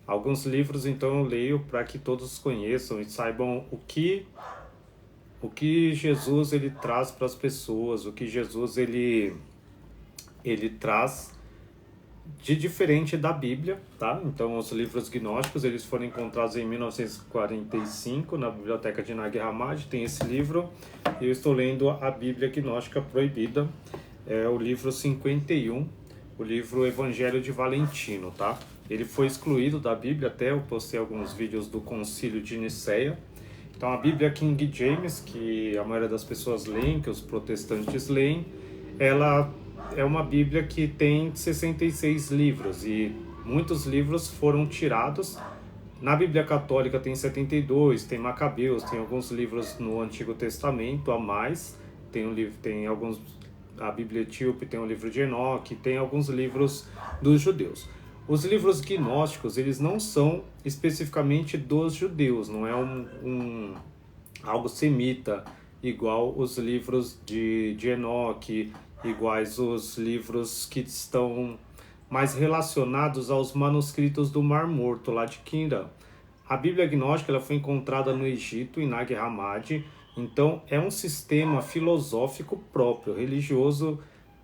Alguns livros, então, eu leio para que todos conheçam e saibam o que Jesus ele traz para as pessoas, o que Jesus ele traz de diferente da Bíblia, tá? Então, os livros gnósticos, eles foram encontrados em 1945 na Biblioteca de Nag Hammadi, tem esse livro. Eu estou lendo a Bíblia Gnóstica Proibida, é o livro 51, o livro Evangelho de Valentino, tá? Ele foi excluído da Bíblia, até eu postei alguns vídeos do Concílio de Nicéia. Então, a Bíblia King James, que a maioria das pessoas leem, que os protestantes leem, ela é uma Bíblia que tem 66 livros e muitos livros foram tirados. Na Bíblia Católica tem 72, tem Macabeus, tem alguns livros no Antigo Testamento a mais, tem alguns, a Bíblia Etíope tem um livro de Enoque, tem alguns livros dos judeus. Os livros gnósticos, eles não são especificamente dos judeus, não é algo semita, igual os livros de Enoque, iguais os livros que estão mais relacionados aos manuscritos do Mar Morto, lá de Qumran. A Bíblia Gnóstica ela foi encontrada no Egito, em Nag Hammadi, então é um sistema filosófico próprio, religioso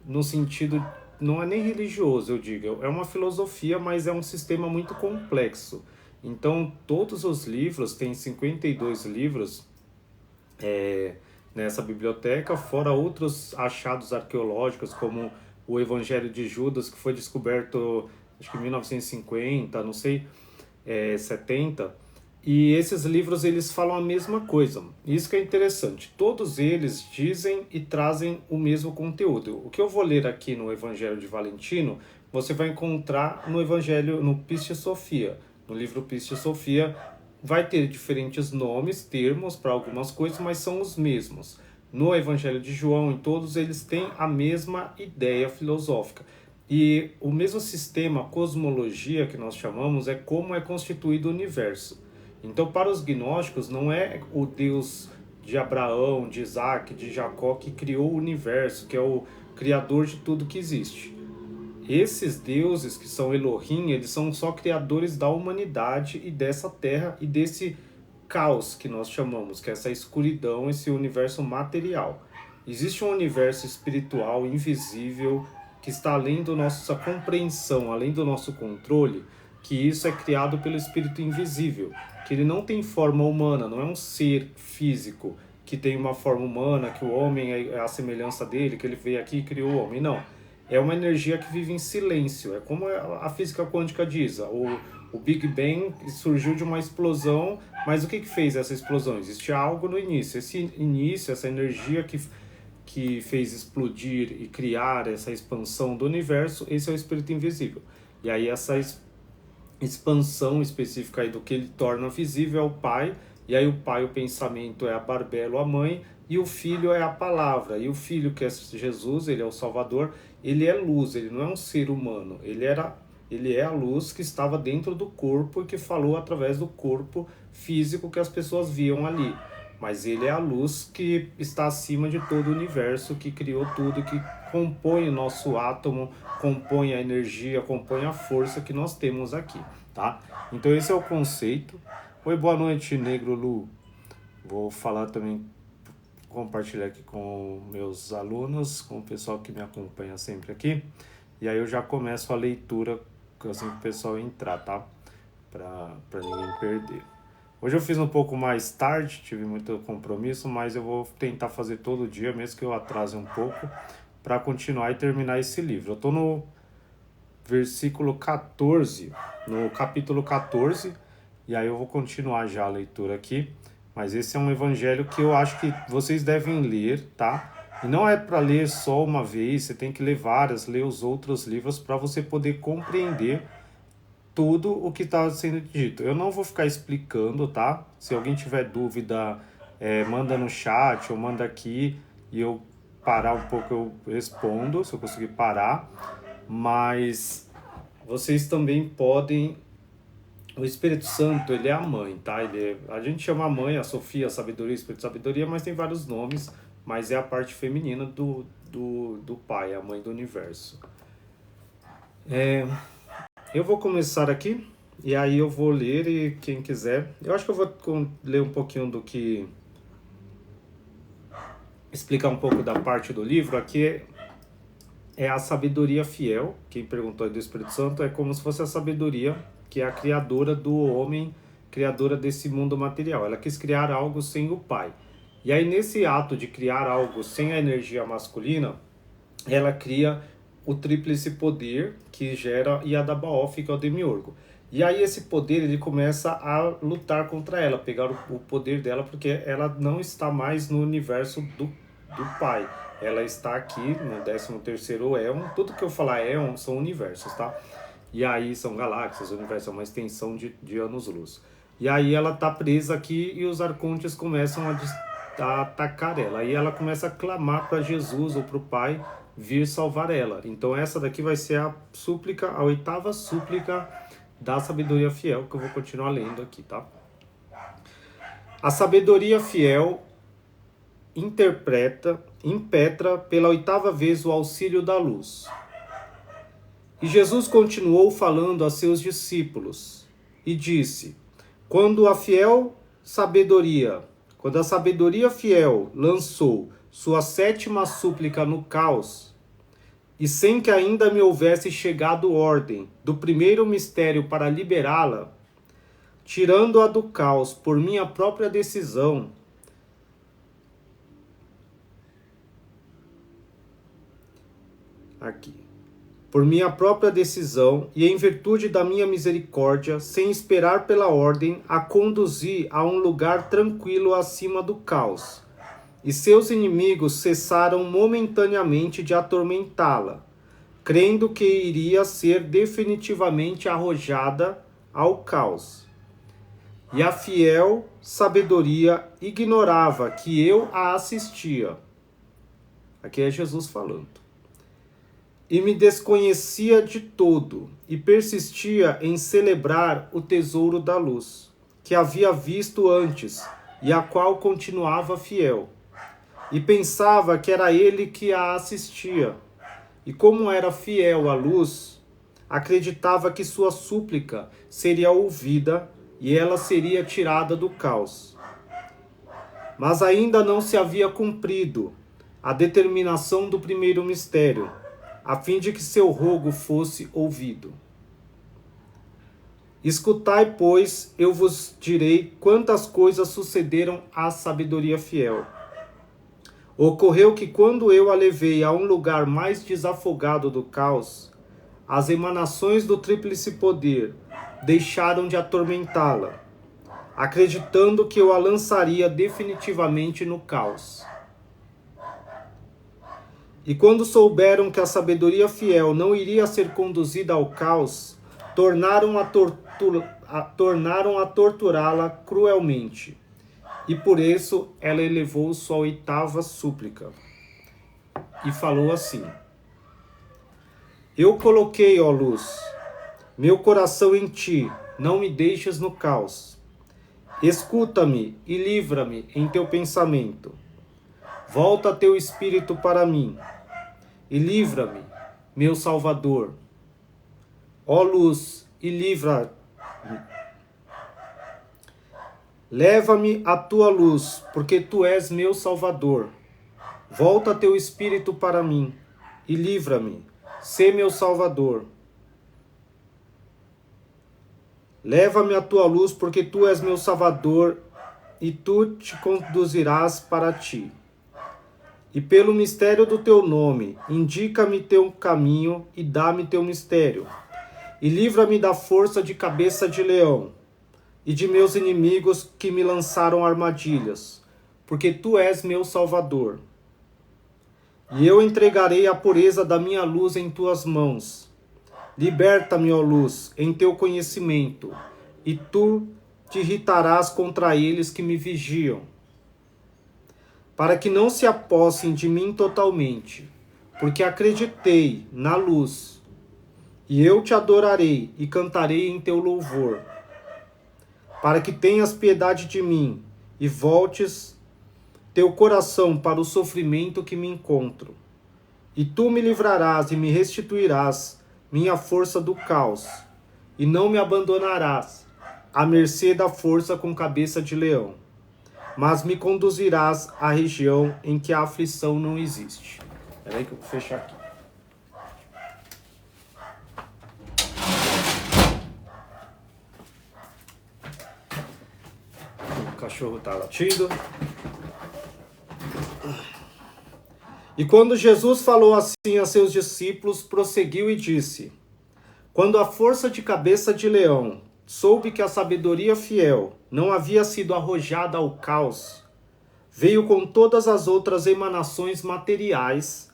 no sentido, não é nem religioso, eu digo, é uma filosofia, mas é um sistema muito complexo. Então, todos os livros, tem 52 livros, nessa biblioteca, fora outros achados arqueológicos, como o Evangelho de Judas, que foi descoberto, acho que em 1950, não sei, 70. E esses livros, eles falam a mesma coisa. Isso que é interessante. Todos eles dizem e trazem o mesmo conteúdo. O que eu vou ler aqui no Evangelho de Valentino, você vai encontrar no Evangelho, no Pistis Sophia. No livro Pistis Sophia, vai ter diferentes nomes, termos para algumas coisas, mas são os mesmos. No Evangelho de João, em todos eles têm a mesma ideia filosófica. E o mesmo sistema, cosmologia que nós chamamos, é como é constituído o universo. Então, para os gnósticos, não é o Deus de Abraão, de Isaac, de Jacó que criou o universo, que é o criador de tudo que existe. Esses deuses que são Elohim, eles são só criadores da humanidade e dessa terra e desse caos que nós chamamos, que é essa escuridão, esse universo material. Existe um universo espiritual invisível que está além da nossa compreensão, além do nosso controle, que isso é criado pelo espírito invisível, que ele não tem forma humana, não é um ser físico que tem uma forma humana, que o homem é a semelhança dele, que ele veio aqui e criou o homem, não. É uma energia que vive em silêncio, é como a física quântica diz, o Big Bang surgiu de uma explosão, mas o que fez essa explosão? Existia algo no início, esse início, essa energia que fez explodir e criar essa expansão do universo, esse é o espírito invisível. E aí essa expansão específica aí do que ele torna visível é o Pai, e aí o Pai, o pensamento é a Barbelo, a mãe, e o Filho é a palavra. E o Filho, que é Jesus, ele é o Salvador, ele é luz, ele não é um ser humano, ele é a luz que estava dentro do corpo e que falou através do corpo físico que as pessoas viam ali. Mas ele é a luz que está acima de todo o universo, que criou tudo, que compõe o nosso átomo, compõe a energia, compõe a força que nós temos aqui, tá? Então esse é o conceito. Oi, boa noite, Negro Lu. Vou falar também, compartilhar aqui com meus alunos, com o pessoal que me acompanha sempre aqui. E aí eu já começo a leitura assim que o pessoal entrar, tá? Para ninguém perder. Hoje eu fiz um pouco mais tarde, tive muito compromisso, mas eu vou tentar fazer todo dia, mesmo que eu atrase um pouco, para continuar e terminar esse livro. Eu estou no versículo 14, no capítulo 14, e aí eu vou continuar já a leitura aqui. Mas esse é um evangelho que eu acho que vocês devem ler, tá? E não é para ler só uma vez, você tem que ler várias, ler os outros livros para você poder compreender tudo o que está sendo dito. Eu não vou ficar explicando, tá? Se alguém tiver dúvida, manda no chat ou manda aqui e eu parar um pouco eu respondo, se eu conseguir parar. Mas vocês também podem... O Espírito Santo, ele é a mãe, tá? A gente chama a mãe, a Sofia, a sabedoria, o Espírito de sabedoria, mas tem vários nomes, mas é a parte feminina do Pai, a mãe do universo. Eu vou começar aqui. e aí eu vou ler e quem quiser... Eu acho que eu vou ler um pouquinho do que... Explicar um pouco da parte do livro. Aqui é a sabedoria fiel. Quem perguntou aí do Espírito Santo é como se fosse a sabedoria, que é a criadora do homem, criadora desse mundo material. Ela quis criar algo sem o Pai. E aí, nesse ato de criar algo sem a energia masculina, ela cria o tríplice poder que gera Yadabaoth, que é o demiurgo. E aí esse poder ele começa a lutar contra ela, pegar o poder dela, porque ela não está mais no universo do Pai. Ela está aqui no 13º Éon. Tudo que eu falar Éon são universos, tá? E aí são galáxias, o universo é uma extensão de anos-luz. E aí ela tá presa aqui e os arcontes começam a atacar ela. Aí ela começa a clamar para Jesus ou para o Pai vir salvar ela. Então essa daqui vai ser a súplica, a 8ª súplica da sabedoria fiel, que eu vou continuar lendo aqui, tá? A sabedoria fiel impetra pela 8ª vez o auxílio da luz. E Jesus continuou falando a seus discípulos e disse: quando a sabedoria fiel lançou sua 7ª súplica no caos, e sem que ainda me houvesse chegado ordem do primeiro mistério para liberá-la, tirando-a do caos por minha própria decisão, e em virtude da minha misericórdia, sem esperar pela ordem, a conduzi a um lugar tranquilo acima do caos. E seus inimigos cessaram momentaneamente de atormentá-la, crendo que iria ser definitivamente arrojada ao caos. E a fiel sabedoria ignorava que eu a assistia. Aqui é Jesus falando. E me desconhecia de todo, e persistia em celebrar o tesouro da luz, que havia visto antes, e a qual continuava fiel. E pensava que era ele que a assistia. E como era fiel à luz, acreditava que sua súplica seria ouvida e ela seria tirada do caos. Mas ainda não se havia cumprido a determinação do primeiro mistério, a fim de que seu rogo fosse ouvido. Escutai, pois, eu vos direi quantas coisas sucederam à sabedoria fiel. Ocorreu que quando eu a levei a um lugar mais desafogado do caos, as emanações do tríplice poder deixaram de atormentá-la, acreditando que eu a lançaria definitivamente no caos. E quando souberam que a sabedoria fiel não iria ser conduzida ao caos, tornaram a torturá-la cruelmente. E por isso ela elevou sua 8ª súplica. E falou assim: eu coloquei, ó luz, meu coração em ti, não me deixes no caos. Escuta-me e livra-me em teu pensamento. Volta teu espírito para mim e livra-me, meu Salvador. Ó luz, e livra-me. Leva-me a tua luz, porque tu és meu Salvador. Volta teu espírito para mim e livra-me, sê meu Salvador. Leva-me a tua luz, porque tu és meu Salvador, e tu te conduzirás para ti. E pelo mistério do teu nome, indica-me teu caminho e dá-me teu mistério. E livra-me da força de cabeça de leão e de meus inimigos que me lançaram armadilhas, porque tu és meu Salvador. E eu entregarei a pureza da minha luz em tuas mãos. Liberta-me, ó luz, em teu conhecimento, e tu te irritarás contra eles que me vigiam, para que não se apossem de mim totalmente, porque acreditei na luz, e eu te adorarei e cantarei em teu louvor, para que tenhas piedade de mim e voltes teu coração para o sofrimento que me encontro. E tu me livrarás e me restituirás minha força do caos, e não me abandonarás à mercê da força com cabeça de leão, mas me conduzirás à região em que a aflição não existe. Espera aí que eu vou fechar aqui. O cachorro está latindo. E quando Jesus falou assim a seus discípulos, prosseguiu e disse: quando a força de cabeça de leão soube que a sabedoria fiel não havia sido arrojada ao caos, veio com todas as outras emanações materiais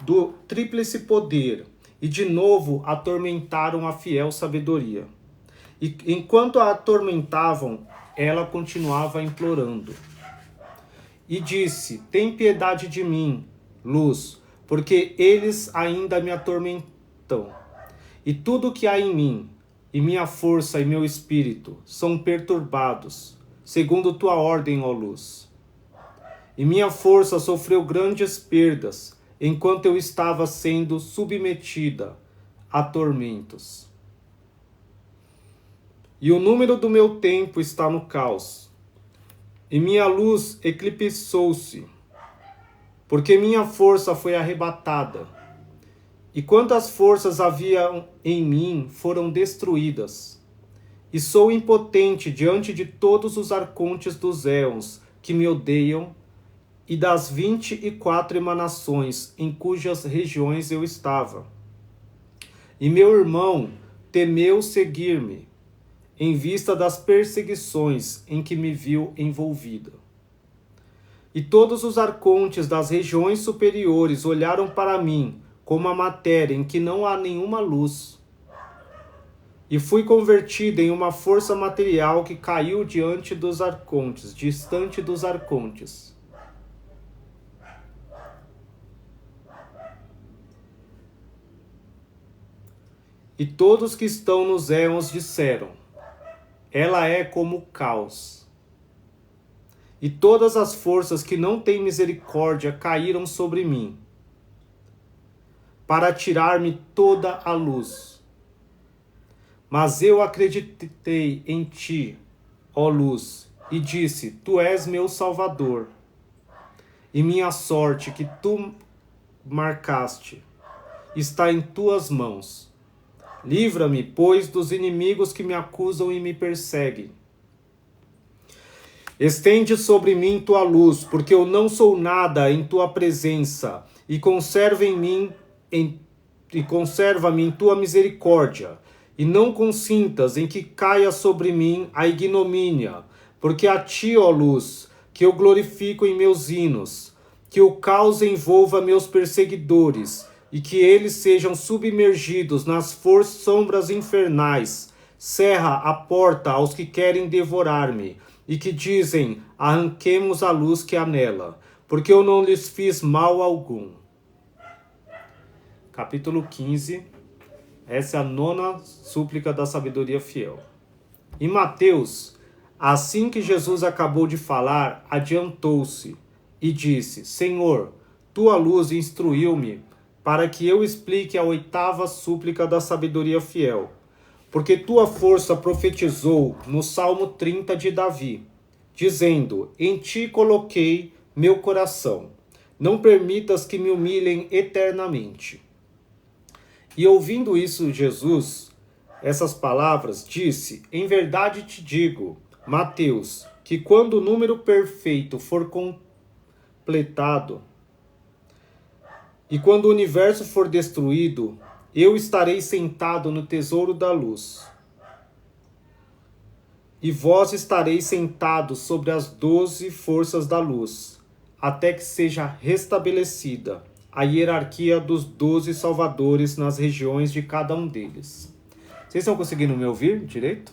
do tríplice poder e de novo atormentaram a fiel sabedoria. E enquanto a atormentavam, ela continuava implorando. E disse: tem piedade de mim, luz, porque eles ainda me atormentam. E tudo que há em mim, e minha força e meu espírito, são perturbados, segundo tua ordem, ó luz. E minha força sofreu grandes perdas, enquanto eu estava sendo submetida a tormentos. E o número do meu tempo está no caos, e minha luz eclipsou-se, porque minha força foi arrebatada, e quantas forças havia em mim foram destruídas, e sou impotente diante de todos os arcontes dos éons que me odeiam, e das 24 emanações em cujas regiões eu estava. E meu irmão temeu seguir-me, em vista das perseguições em que me viu envolvida. E todos os arcontes das regiões superiores olharam para mim como a matéria em que não há nenhuma luz. E fui convertida em uma força material que caiu diante dos arcontes, distante dos arcontes. E todos que estão nos éons disseram: ela é como o caos. E todas as forças que não têm misericórdia caíram sobre mim, para tirar-me toda a luz. Mas eu acreditei em ti, ó luz, e disse: tu és meu Salvador, e minha sorte que tu marcaste está em tuas mãos. Livra-me, pois, dos inimigos que me acusam e me perseguem. Estende sobre mim tua luz, porque eu não sou nada em tua presença, e conserva-me em tua misericórdia, e não consintas em que caia sobre mim a ignomínia, porque a ti, ó luz, que eu glorifico em meus hinos, que o caos envolva meus perseguidores, e que eles sejam submergidos nas sombras infernais. Cerra a porta aos que querem devorar-me, e que dizem: arranquemos a luz que há nela, porque eu não lhes fiz mal algum. Capítulo 15. Essa é a 9ª súplica da sabedoria fiel. Em Mateus, assim que Jesus acabou de falar, adiantou-se e disse: Senhor, tua luz instruiu-me para que eu explique a 8ª súplica da sabedoria fiel. Porque tua força profetizou no Salmo 30 de Davi, dizendo: em ti coloquei meu coração, não permitas que me humilhem eternamente. E ouvindo isso, Jesus, essas palavras, disse: em verdade te digo, Mateus, que quando o número perfeito for completado, e quando o universo for destruído, eu estarei sentado no tesouro da luz. E vós estareis sentados sobre as 12 forças da luz, até que seja restabelecida a hierarquia dos 12 salvadores nas regiões de cada um deles. Vocês estão conseguindo me ouvir direito?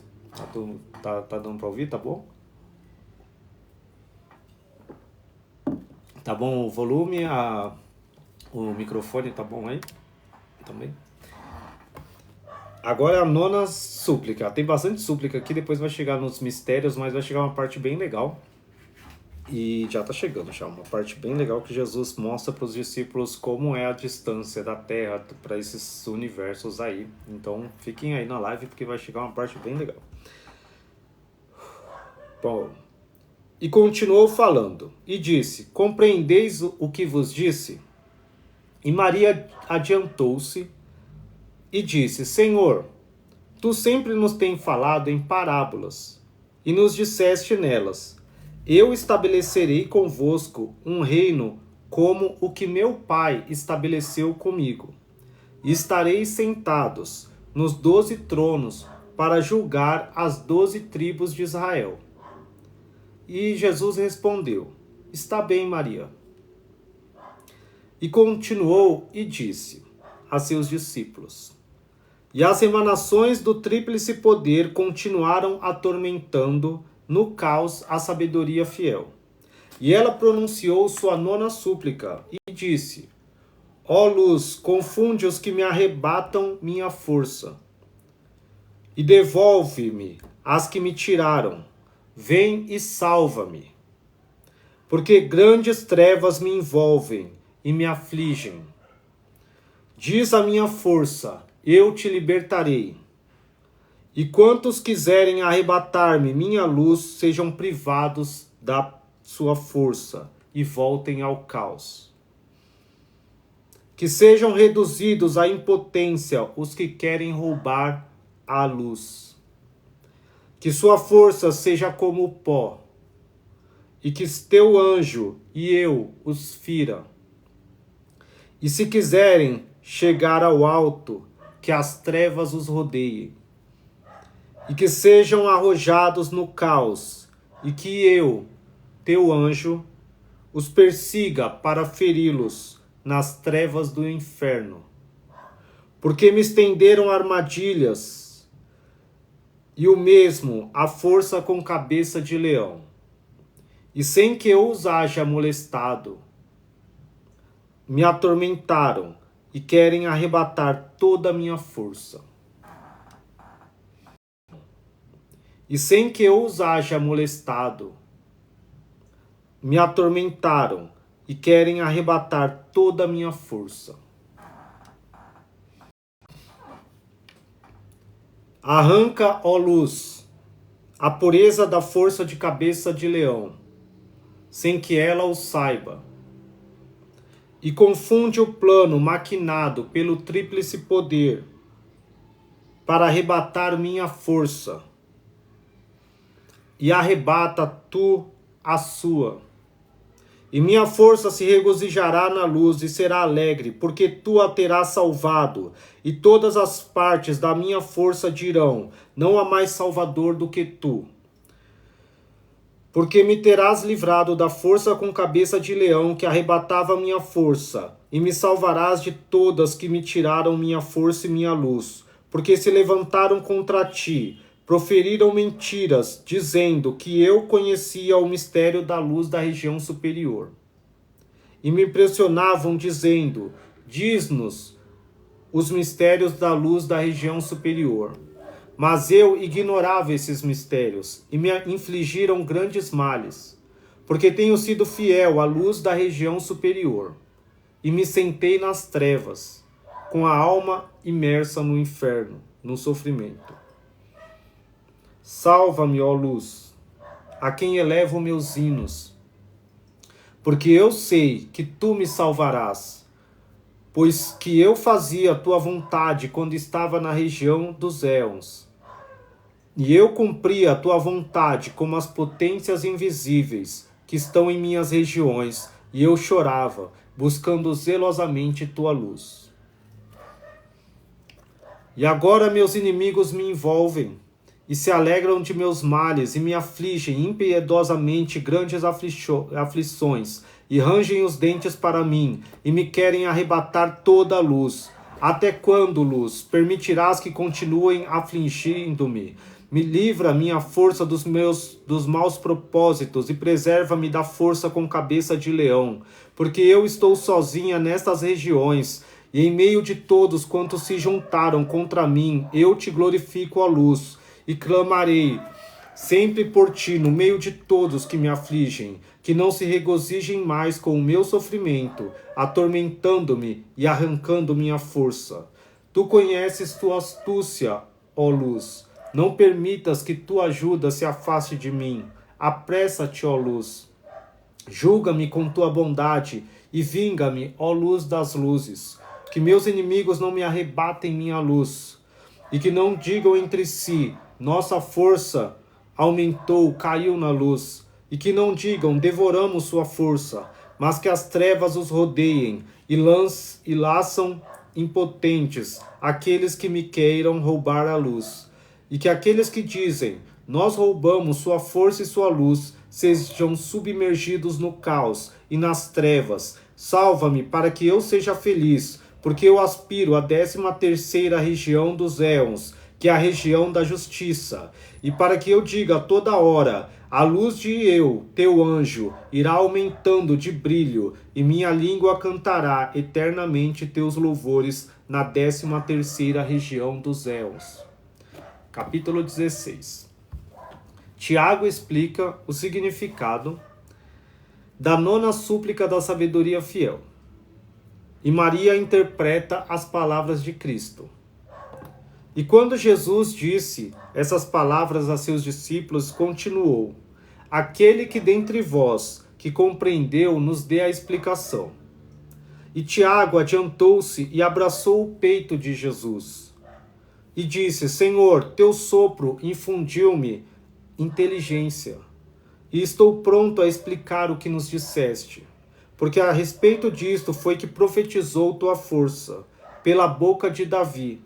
Tá dando para ouvir? Tá bom? Tá bom o volume? O microfone tá bom aí? Também? Agora é a 9ª súplica. Tem bastante súplica aqui, depois vai chegar nos mistérios, mas vai chegar uma parte bem legal. E já está chegando já uma parte bem legal que Jesus mostra para os discípulos como é a distância da Terra para esses universos aí. Então fiquem aí na live porque vai chegar uma parte bem legal. Bom, e continuou falando e disse: compreendeis o que vos disse? E Maria adiantou-se e disse: Senhor, tu sempre nos tens falado em parábolas e nos disseste nelas: eu estabelecerei convosco um reino como o que meu pai estabeleceu comigo. E estareis sentados nos 12 tronos para julgar as 12 tribos de Israel. E Jesus respondeu: está bem, Maria. E continuou e disse a seus discípulos: e as emanações do tríplice poder continuaram atormentando no caos a sabedoria fiel. E ela pronunciou sua 9ª súplica e disse: ó luz, confunde os que me arrebatam minha força. E devolve-me as que me tiraram. Vem e salva-me. Porque grandes trevas me envolvem e me afligem. Diz a minha força: eu te libertarei. E quantos quiserem arrebatar-me minha luz, sejam privados da sua força e voltem ao caos. Que sejam reduzidos à impotência os que querem roubar a luz. Que sua força seja como o pó, e que teu anjo e eu os fira. E se quiserem chegar ao alto, que as trevas os rodeiem. E que sejam arrojados no caos, e que eu, teu anjo, os persiga para feri-los nas trevas do inferno. Porque me estenderam armadilhas, e o mesmo a força com cabeça de leão. E sem que eu os haja molestado, me atormentaram e querem arrebatar toda a minha força. E sem que eu os haja molestado, me atormentaram e querem arrebatar toda a minha força. Arranca, ó luz, a pureza da força de cabeça de leão, sem que ela o saiba, e confunde o plano maquinado pelo tríplice poder para arrebatar minha força, e arrebata tu a sua. E minha força se regozijará na luz e será alegre, porque tu a terás salvado, e todas as partes da minha força dirão: não há mais salvador do que tu. Porque me terás livrado da força com cabeça de leão que arrebatava minha força, e me salvarás de todas que me tiraram minha força e minha luz, porque se levantaram contra ti, proferiram mentiras, dizendo que eu conhecia o mistério da luz da região superior. E me pressionavam, dizendo: diz-nos os mistérios da luz da região superior. Mas eu ignorava esses mistérios, e me infligiram grandes males, porque tenho sido fiel à luz da região superior, e me sentei nas trevas, com a alma imersa no inferno, no sofrimento. Salva-me, ó luz, a quem elevo meus hinos, porque eu sei que tu me salvarás, pois que eu fazia a tua vontade quando estava na região dos éons. E eu cumpria a tua vontade como as potências invisíveis que estão em minhas regiões, e eu chorava, buscando zelosamente tua luz. E agora meus inimigos me envolvem, e se alegram de meus males, e me afligem impiedosamente grandes aflições, e rangem os dentes para mim, e me querem arrebatar toda a luz. Até quando, luz, permitirás que continuem afligindo-me? Me livra minha força dos maus propósitos, e preserva-me da força com cabeça de leão, porque eu estou sozinha nestas regiões, e em meio de todos quantos se juntaram contra mim, eu te glorifico a luz, e clamarei: sempre por ti, no meio de todos que me afligem, que não se regozijem mais com o meu sofrimento, atormentando-me e arrancando minha força. Tu conheces tua astúcia, ó luz. Não permitas que tua ajuda se afaste de mim. Apressa-te, ó luz. Julga-me com tua bondade e vinga-me, ó luz das luzes. Que meus inimigos não me arrebatem minha luz, e que não digam entre si, nossa força aumentou, caiu na luz, e que não digam, devoramos sua força, mas que as trevas os rodeiem e laçam impotentes aqueles que me queiram roubar a luz. E que aqueles que dizem, nós roubamos sua força e sua luz, sejam submergidos no caos e nas trevas. Salva-me para que eu seja feliz, porque eu aspiro à 13ª região dos éons, que é a região da justiça. E para que eu diga a toda hora, a luz de eu, teu anjo, irá aumentando de brilho, e minha língua cantará eternamente teus louvores na 13ª região dos éons. Capítulo 16. Tiago explica o significado da 9ª súplica da sabedoria fiel. E Maria interpreta as palavras de Cristo. E quando Jesus disse essas palavras a seus discípulos, continuou: aquele que dentre vós que compreendeu, nos dê a explicação. E Tiago adiantou-se e abraçou o peito de Jesus. E disse: Senhor, teu sopro infundiu-me inteligência, e estou pronto a explicar o que nos disseste, porque a respeito disto foi que profetizou tua força, pela boca de Davi,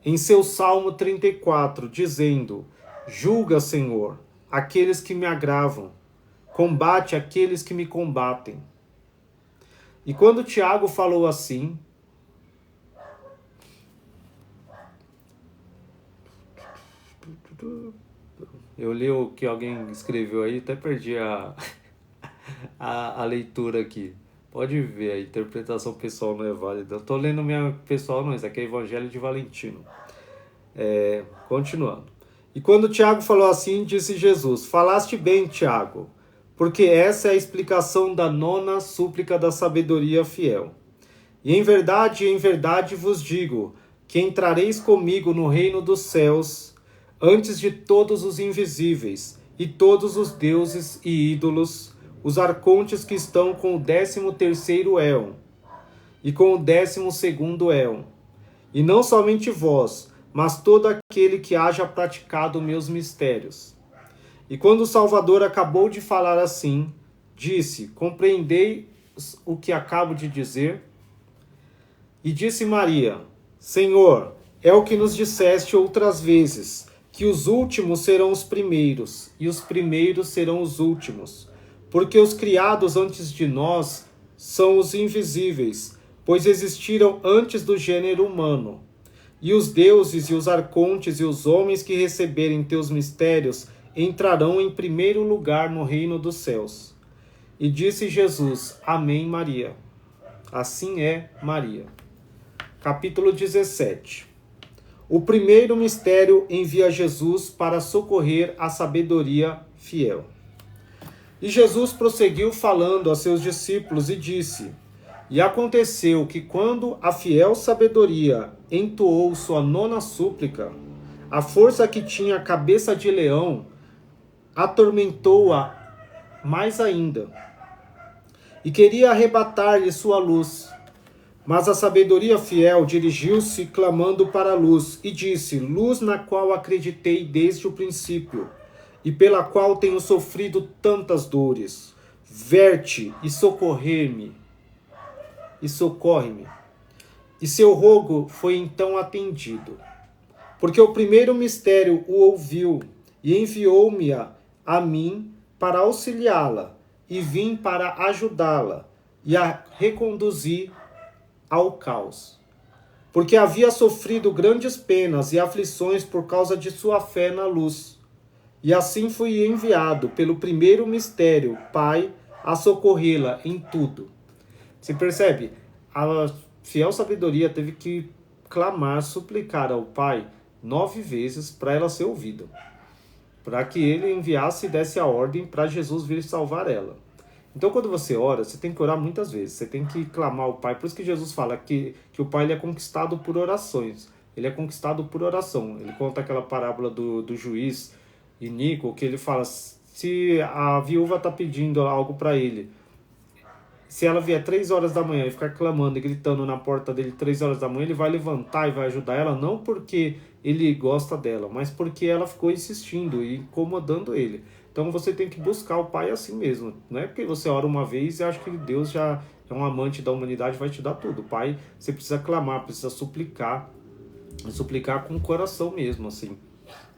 em seu Salmo 34, dizendo: julga, Senhor, aqueles que me agravam, combate aqueles que me combatem. E quando Tiago falou assim, eu li o que alguém escreveu aí, até perdi a leitura aqui. Pode ver, a interpretação pessoal não é válida. Eu tô lendo minha pessoal, não, isso aqui é Evangelho de Valentino. Continuando. E quando Tiago falou assim, disse Jesus: falaste bem, Tiago, porque essa é a explicação da 9ª súplica da sabedoria fiel. E em verdade vos digo, que entrareis comigo no reino dos céus, antes de todos os invisíveis, e todos os deuses e ídolos, os arcontes que estão com o 13º éon, e com o 12º éon. E não somente vós, mas todo aquele que haja praticado meus mistérios. E quando o Salvador acabou de falar assim, disse: compreendeis o que acabo de dizer? E disse Maria: Senhor, é o que nos disseste outras vezes, que os últimos serão os primeiros, e os primeiros serão os últimos. Porque os criados antes de nós são os invisíveis, pois existiram antes do gênero humano. E os deuses e os arcontes e os homens que receberem teus mistérios entrarão em primeiro lugar no reino dos céus. E disse Jesus: Amém, Maria. Assim é, Maria. Capítulo 17. O primeiro mistério envia Jesus para socorrer a sabedoria fiel. E Jesus prosseguiu falando a seus discípulos e disse: E aconteceu que quando a fiel sabedoria entoou sua 9ª súplica, a força que tinha a cabeça de leão atormentou-a mais ainda, e queria arrebatar-lhe sua luz. Mas a sabedoria fiel dirigiu-se clamando para a luz e disse: luz na qual acreditei desde o princípio, e pela qual tenho sofrido tantas dores, verte e socorre-me. E seu rogo foi então atendido. Porque o primeiro mistério o ouviu, e enviou-me a mim para auxiliá-la, e vim para ajudá-la, e a reconduzir ao caos. Porque havia sofrido grandes penas e aflições por causa de sua fé na luz. E assim fui enviado pelo primeiro mistério, Pai, a socorrê-la em tudo. Você percebe? A fiel sabedoria teve que clamar, suplicar ao Pai 9 vezes para ela ser ouvida. para que ele enviasse e desse a ordem para Jesus vir salvar ela. Então, quando você ora, você tem que orar muitas vezes, você tem que clamar ao Pai. Por isso que Jesus fala que o Pai ele é conquistado por orações, ele é conquistado por oração. Ele conta aquela parábola do juiz iníquo, que ele fala, se a viúva está pedindo algo para ele, se ela vier 3 horas da manhã e ficar clamando e gritando na porta dele 3 horas da manhã, ele vai levantar e vai ajudar ela, não porque ele gosta dela, mas porque ela ficou insistindo e incomodando ele. Então você tem que buscar o Pai assim mesmo. Não é porque você ora uma vez e acha que Deus já é um amante da humanidade e vai te dar tudo. O Pai, você precisa clamar, precisa suplicar, e suplicar com o coração mesmo, assim.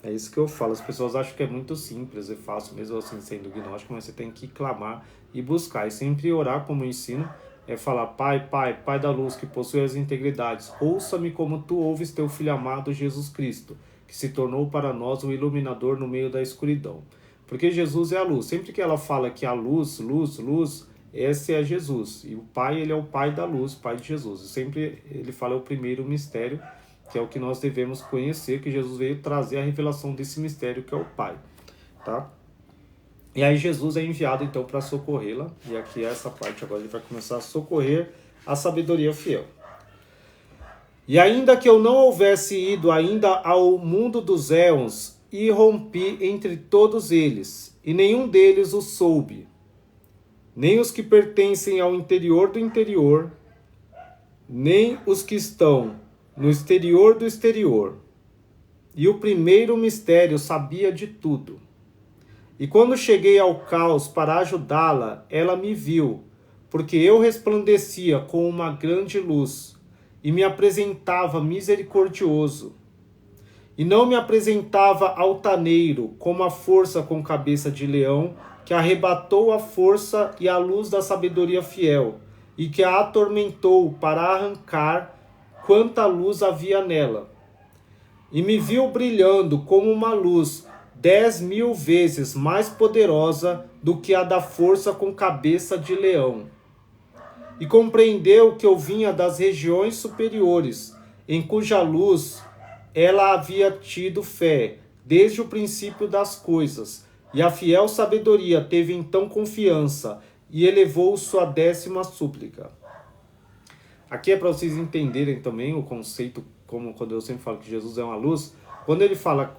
É isso que eu falo. As pessoas acham que é muito simples, é fácil mesmo assim sendo gnóstico, mas você tem que clamar e buscar. E sempre orar como eu ensino, é falar, Pai, Pai, Pai da luz, que possui as integridades, ouça-me como tu ouves teu Filho amado Jesus Cristo, que se tornou para nós o iluminador no meio da escuridão. Porque Jesus é a luz. Sempre que ela fala que a luz, luz, luz, esse é Jesus. E o Pai, ele é o Pai da luz, Pai de Jesus. E sempre ele fala é o primeiro mistério, que é o que nós devemos conhecer, que Jesus veio trazer a revelação desse mistério que é o Pai, tá? E aí Jesus é enviado então para socorrê-la, e aqui essa parte agora ele vai começar a socorrer a sabedoria fiel. E ainda que eu não houvesse ido ainda ao mundo dos éons, e rompi entre todos eles, e nenhum deles o soube, nem os que pertencem ao interior do interior, nem os que estão no exterior do exterior. E o primeiro mistério sabia de tudo. E quando cheguei ao caos para ajudá-la, ela me viu, porque eu resplandecia com uma grande luz, e me apresentava misericordioso. E não me apresentava altaneiro, como a força com cabeça de leão, que arrebatou a força e a luz da sabedoria fiel, e que a atormentou para arrancar quanta luz havia nela. E me viu brilhando como uma luz 10.000 vezes mais poderosa do que a da força com cabeça de leão. E compreendeu que eu vinha das regiões superiores, em cuja luz ela havia tido fé desde o princípio das coisas. E a fiel sabedoria teve então confiança e elevou sua 10ª súplica. Aqui é para vocês entenderem também o conceito, como quando eu sempre falo que Jesus é uma luz. Quando ele fala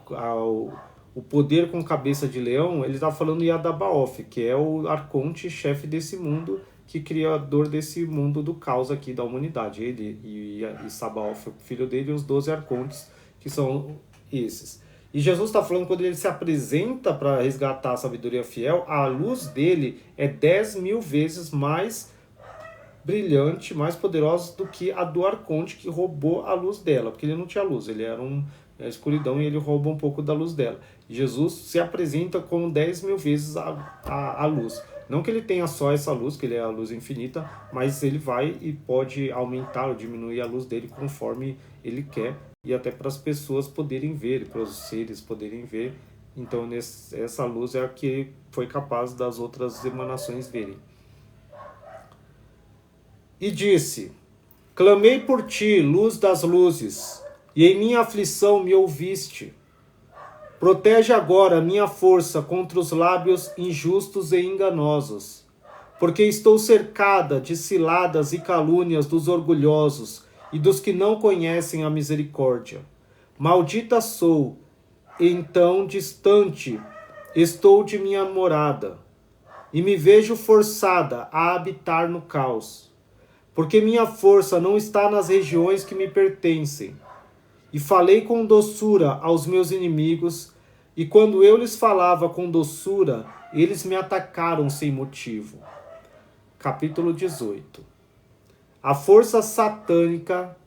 o poder com cabeça de leão, ele está falando Yadabaoth, que é o arconte chefe desse mundo, que criador desse mundo do caos aqui da humanidade. Ele e Sabaoth, o filho dele, e os 12 arcontes, que são esses. E Jesus está falando, quando ele se apresenta para resgatar a sabedoria fiel, a luz dele é 10.000 vezes mais brilhante, mais poderosa do que a do arconte, que roubou a luz dela, porque ele não tinha luz, ele era a escuridão, e ele rouba um pouco da luz dela. E Jesus se apresenta como 10.000 vezes a luz. Não que ele tenha só essa luz, que ele é a luz infinita, mas ele vai e pode aumentar ou diminuir a luz dele conforme ele quer, e até para as pessoas poderem ver, para os seres poderem ver. Então essa luz é a que foi capaz das outras emanações verem. E disse, clamei por ti, luz das luzes, e em minha aflição me ouviste. Protege agora a minha força contra os lábios injustos e enganosos, porque estou cercada de ciladas e calúnias dos orgulhosos e dos que não conhecem a misericórdia. Maldita sou, então distante estou de minha morada, e me vejo forçada a habitar no caos. Porque minha força não está nas regiões que me pertencem. E falei com doçura aos meus inimigos, e quando eu lhes falava com doçura, eles me atacaram sem motivo. Capítulo 18. A força satânica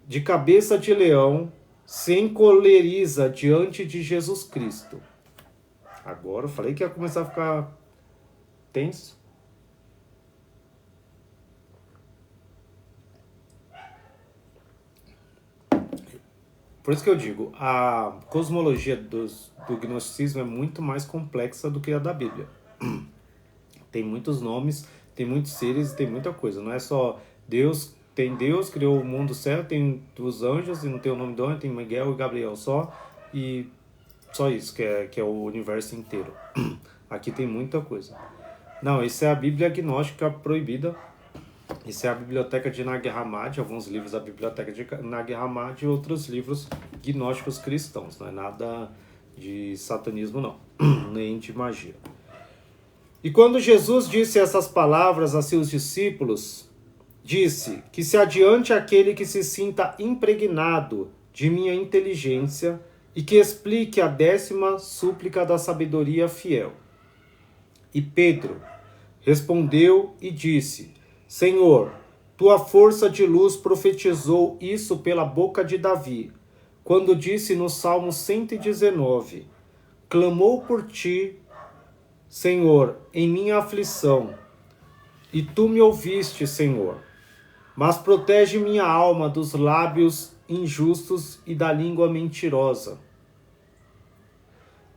de cabeça de leão se encoleriza diante de Jesus Cristo. Agora eu falei que ia começar a ficar tenso. Por isso que eu digo, a cosmologia do gnosticismo é muito mais complexa do que a da Bíblia. Tem muitos nomes, tem muitos seres, tem muita coisa. Não é só Deus, tem Deus, criou o mundo certo, tem os anjos, e não tem o nome do anjo, tem Miguel e Gabriel só. E Só isso, que é o universo inteiro. Aqui tem muita coisa. Não, isso é a Bíblia Gnóstica Proibida. Isso é a Biblioteca de Nag Hammadi, alguns livros da Biblioteca de Nag Hammadi e outros livros gnósticos cristãos. Não é nada de satanismo, não. Nem de magia. E quando Jesus disse essas palavras a seus discípulos, disse que se adiante aquele que se sinta impregnado de minha inteligência e que explique a 10ª súplica da sabedoria fiel. E Pedro respondeu e disse: Senhor, tua força de luz profetizou isso pela boca de Davi, quando disse no Salmo 119, clamou por ti, Senhor, em minha aflição, e tu me ouviste, Senhor. Mas protege minha alma dos lábios injustos e da língua mentirosa.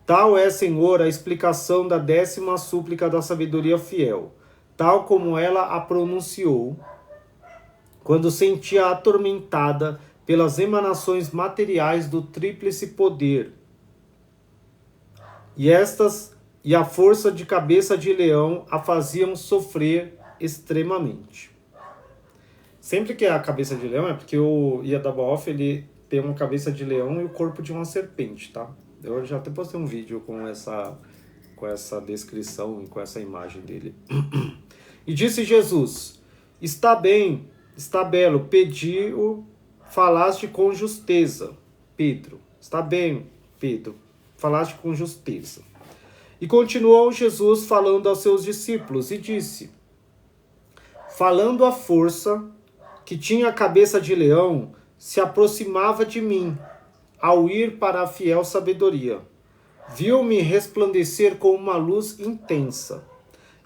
Tal é, Senhor, a explicação da 10ª súplica da sabedoria fiel, tal como ela a pronunciou, quando sentia atormentada pelas emanações materiais do tríplice poder, e a força de cabeça de leão a faziam sofrer extremamente. Sempre que é a cabeça de leão é porque o Yadabaoth, ele tem uma cabeça de leão e o corpo de uma serpente, tá? Eu já até postei um vídeo com essa descrição e com essa imagem dele. E disse Jesus, está bem, está belo, pediu, falaste com justeza, Pedro. Está bem, Pedro, falaste com justeza. E continuou Jesus falando aos seus discípulos e disse, falando à força que tinha a cabeça de leão, se aproximava de mim, ao ir para a fiel sabedoria. Viu-me resplandecer com uma luz intensa,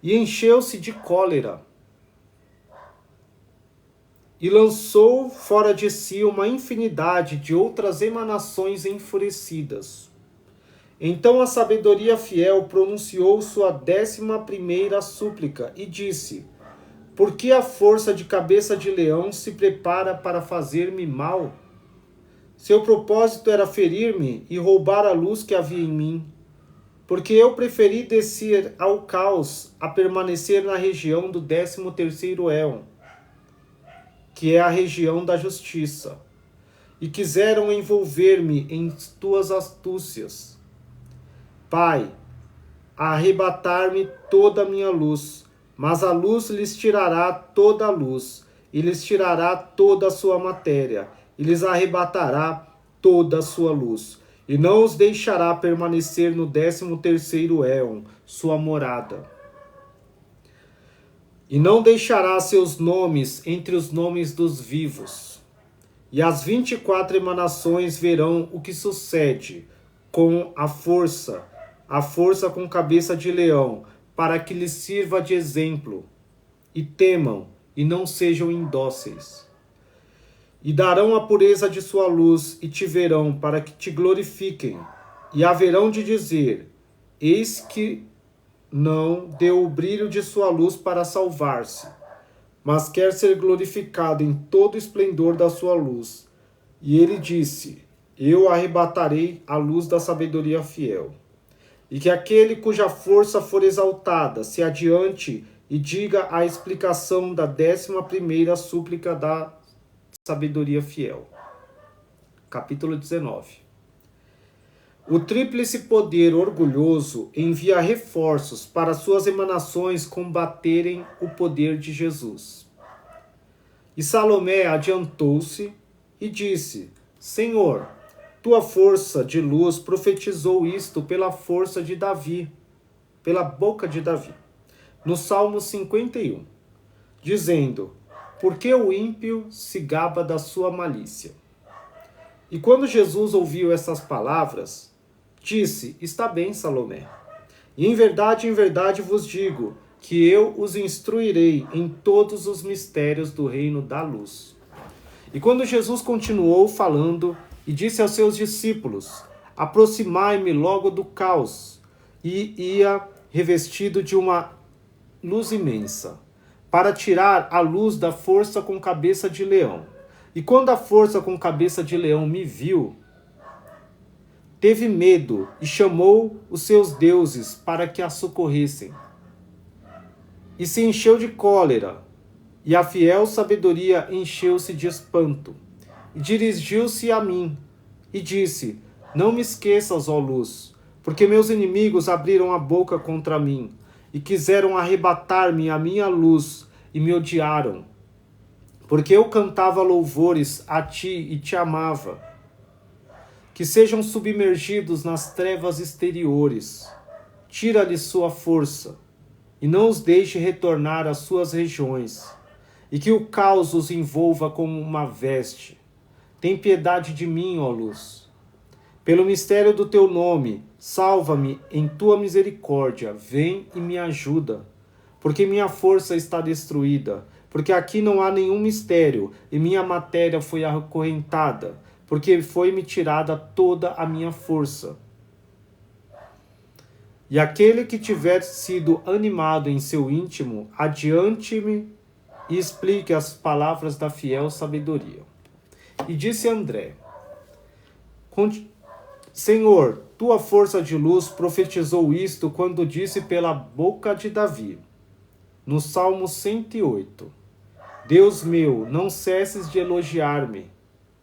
e encheu-se de cólera, e lançou fora de si uma infinidade de outras emanações enfurecidas. Então a sabedoria fiel pronunciou sua 11ª súplica, e disse, por que a força de cabeça de leão se prepara para fazer-me mal? Seu propósito era ferir-me e roubar a luz que havia em mim, porque eu preferi descer ao caos a permanecer na região do 13º éon, que é a região da justiça, e quiseram envolver-me em tuas astúcias. Pai, arrebatar-me toda a minha luz, mas a luz lhes tirará toda a luz, e lhes tirará toda a sua matéria, e lhes arrebatará toda a sua luz, e não os deixará permanecer no 13º éon, sua morada. E não deixará seus nomes entre os nomes dos vivos. E as 24 emanações verão o que sucede com a força com cabeça de leão, para que lhes sirva de exemplo, e temam, e não sejam indóceis. E darão a pureza de sua luz, e te verão, para que te glorifiquem, e haverão de dizer, eis que não deu o brilho de sua luz para salvar-se, mas quer ser glorificado em todo o esplendor da sua luz. E ele disse, eu arrebatarei a luz da sabedoria fiel. E que aquele cuja força for exaltada se adiante e diga a explicação da 11ª súplica da sabedoria fiel. Capítulo 19. O tríplice poder orgulhoso envia reforços para suas emanações combaterem o poder de Jesus. E Salomé adiantou-se e disse, Senhor, tua força de luz profetizou isto pela força de Davi, pela boca de Davi, no Salmo 51, dizendo, porque o ímpio se gaba da sua malícia. E quando Jesus ouviu essas palavras, disse, está bem, Salomé, e em verdade vos digo, que eu os instruirei em todos os mistérios do reino da luz. E quando Jesus continuou falando, e disse aos seus discípulos, aproximai-me logo do caos, e ia revestido de uma luz imensa, para tirar a luz da força com cabeça de leão. E quando a força com cabeça de leão me viu, teve medo e chamou os seus deuses para que a socorressem. E se encheu de cólera, e a fiel sabedoria encheu-se de espanto. E dirigiu-se a mim, e disse: Não me esqueças, ó luz, porque meus inimigos abriram a boca contra mim, e quiseram arrebatar-me a minha luz, e me odiaram. Porque eu cantava louvores a ti e te amava. Que sejam submergidos nas trevas exteriores. Tira-lhes sua força, e não os deixe retornar às suas regiões, e que o caos os envolva como uma veste. Tem piedade de mim, ó luz. Pelo mistério do teu nome, salva-me em tua misericórdia, vem e me ajuda, porque minha força está destruída, porque aqui não há nenhum mistério, e minha matéria foi acorrentada, porque foi-me tirada toda a minha força. E aquele que tiver sido animado em seu íntimo, adiante-me e explique as palavras da fiel sabedoria. E disse André: Senhor, tua força de luz profetizou isto quando disse pela boca de Davi, no Salmo 108, Deus meu, não cesses de elogiar-me,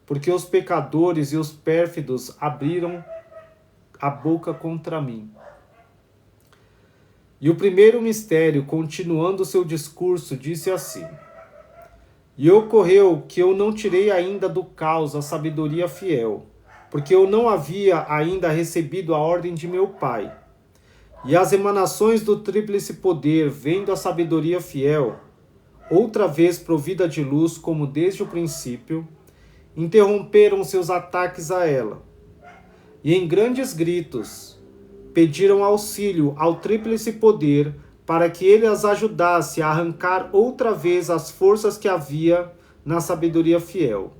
porque os pecadores e os pérfidos abriram a boca contra mim. E o primeiro mistério, continuando seu discurso, disse assim: E ocorreu que eu não tirei ainda do caos a sabedoria fiel, porque eu não havia ainda recebido a ordem de meu pai. E as emanações do tríplice poder, vendo a sabedoria fiel, outra vez provida de luz como desde o princípio, interromperam seus ataques a ela. E em grandes gritos, pediram auxílio ao tríplice poder para que ele as ajudasse a arrancar outra vez as forças que havia na sabedoria fiel.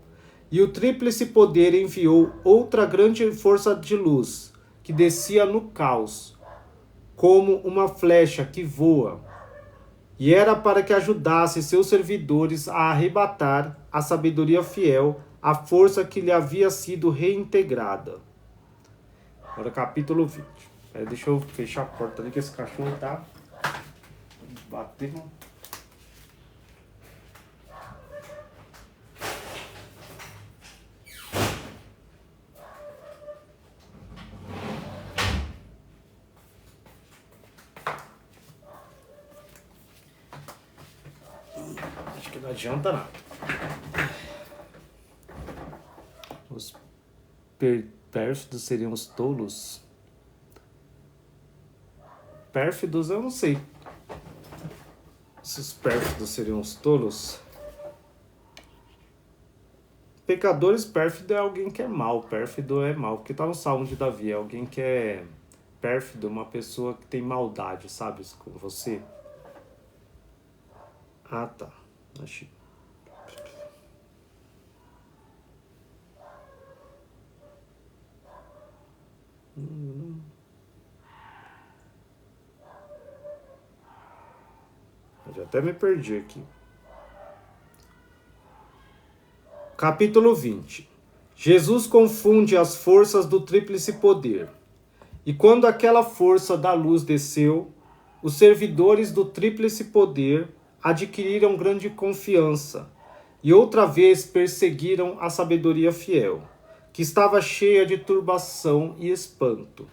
E o tríplice poder enviou outra grande força de luz, que descia no caos, como uma flecha que voa, e era para que ajudasse seus servidores a arrebatar a sabedoria fiel, a força que lhe havia sido reintegrada. Agora capítulo 20. Deixa eu fechar a porta ali que esse cachorro tá batendo. Acho que não adianta nada. Os pérfidos seriam os tolos. Pérfidos, eu não sei se os pérfidos seriam os tolos. Pecadores, pérfido é alguém que é mal. Pérfido é mal, porque tá no Salmo de Davi. É alguém que é pérfido, uma pessoa que tem maldade, sabe? Com você. Ah, tá. Achei. Eu já até me perdi aqui. Capítulo 20. Jesus confunde as forças do tríplice poder. E quando aquela força da luz desceu, os servidores do tríplice poder adquiriram grande confiança e outra vez perseguiram a sabedoria fiel, que estava cheia de turbação e espanto,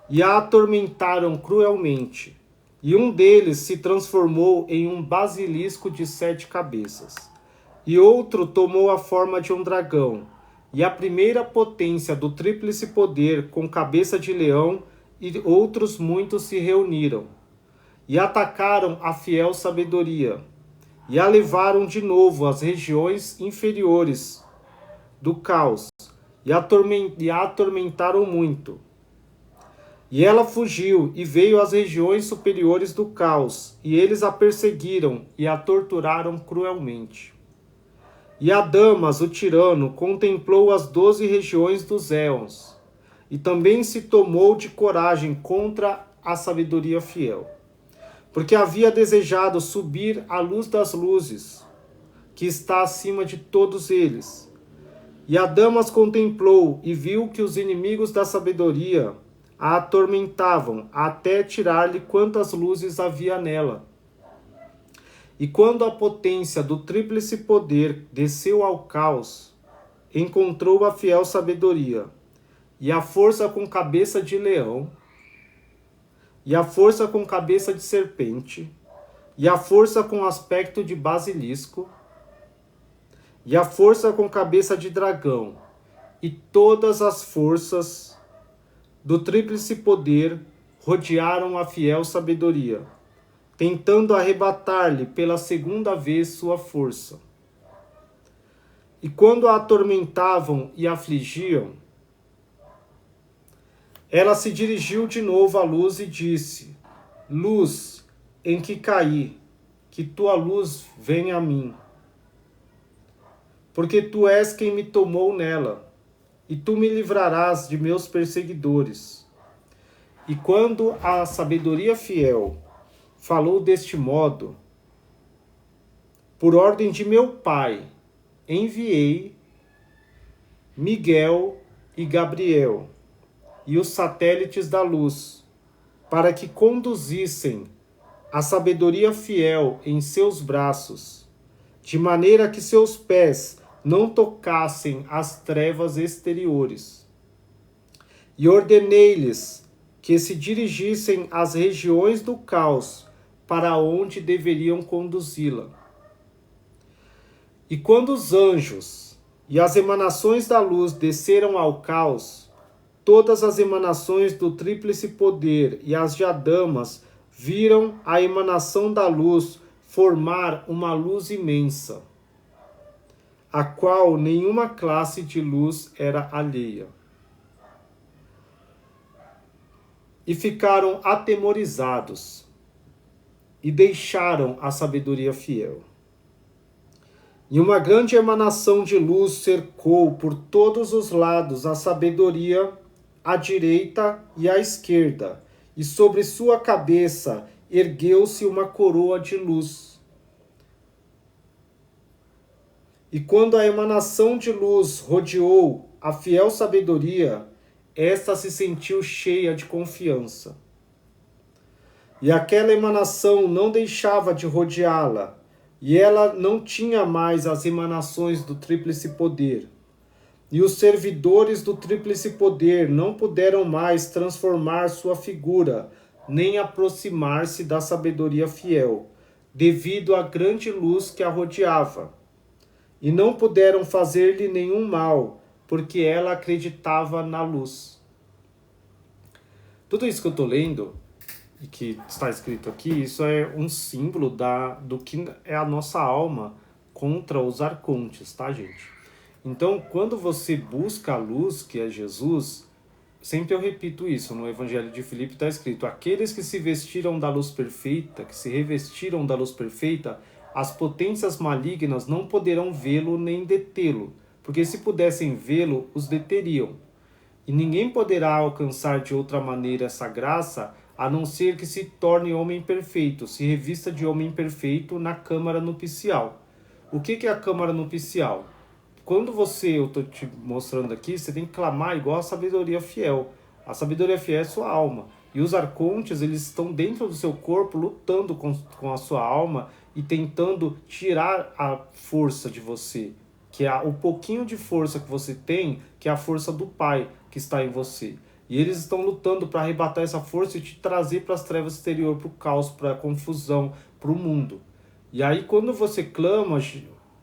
e a atormentaram cruelmente. E um deles se transformou em um basilisco de 7 cabeças, e outro tomou a forma de um dragão, e a primeira potência do tríplice poder com cabeça de leão e outros muitos se reuniram, e atacaram a fiel sabedoria, e a levaram de novo às regiões inferiores do caos, e a atormentaram muito. E ela fugiu e veio às regiões superiores do caos, e eles a perseguiram e a torturaram cruelmente. E Adamas, o tirano, contemplou as 12 regiões dos éons, e também se tomou de coragem contra a sabedoria fiel, porque havia desejado subir à luz das luzes, que está acima de todos eles, E a Damas contemplou e viu que os inimigos da sabedoria a atormentavam até tirar-lhe quantas luzes havia nela. E quando a potência do tríplice poder desceu ao caos, encontrou a fiel sabedoria, e a força com cabeça de leão, e a força com cabeça de serpente, e a força com aspecto de basilisco, e a força com cabeça de dragão, e todas as forças do tríplice poder rodearam a fiel sabedoria, tentando arrebatar-lhe pela segunda vez sua força. E quando a atormentavam e afligiam, ela se dirigiu de novo à luz e disse: Luz em que caí, que tua luz venha a mim. Porque tu és quem me tomou nela, e tu me livrarás de meus perseguidores. E quando a sabedoria fiel falou deste modo, por ordem de meu Pai, enviei Miguel e Gabriel, e os satélites da luz, para que conduzissem a sabedoria fiel em seus braços, de maneira que seus pés não tocassem as trevas exteriores. E ordenei-lhes que se dirigissem às regiões do caos, para onde deveriam conduzi-la. E quando os anjos e as emanações da luz desceram ao caos, todas as emanações do tríplice poder e as diadamas viram a emanação da luz formar uma luz imensa, a qual nenhuma classe de luz era alheia. E ficaram atemorizados, e deixaram a sabedoria fiel. E uma grande emanação de luz cercou por todos os lados a sabedoria, à direita e à esquerda, e sobre sua cabeça ergueu-se uma coroa de luz. E quando a emanação de luz rodeou a fiel sabedoria, esta se sentiu cheia de confiança. E aquela emanação não deixava de rodeá-la, e ela não tinha mais as emanações do tríplice poder. E os servidores do tríplice poder não puderam mais transformar sua figura, nem aproximar-se da sabedoria fiel, devido à grande luz que a rodeava. E não puderam fazer-lhe nenhum mal, porque ela acreditava na luz. Tudo isso que eu estou lendo, e que está escrito aqui, isso é um símbolo do que é a nossa alma contra os arcontes, tá, gente? Então, quando você busca a luz, que é Jesus, sempre eu repito isso, no Evangelho de Filipe está escrito: aqueles que se vestiram da luz perfeita, que se revestiram da luz perfeita, as potências malignas não poderão vê-lo nem detê-lo, porque se pudessem vê-lo, os deteriam. E ninguém poderá alcançar de outra maneira essa graça, a não ser que se torne homem perfeito, se revista de homem perfeito na câmara nupcial. O que é a câmara nupcial? Quando eu estou te mostrando aqui, você tem que clamar igual a sabedoria fiel. A sabedoria fiel é sua alma. E os arcontes, eles estão dentro do seu corpo, lutando com a sua alma e tentando tirar a força de você, que é o pouquinho de força que você tem, que é a força do Pai que está em você. E eles estão lutando para arrebatar essa força e te trazer para as trevas exteriores, para o caos, para a confusão, para o mundo. E aí quando você clama,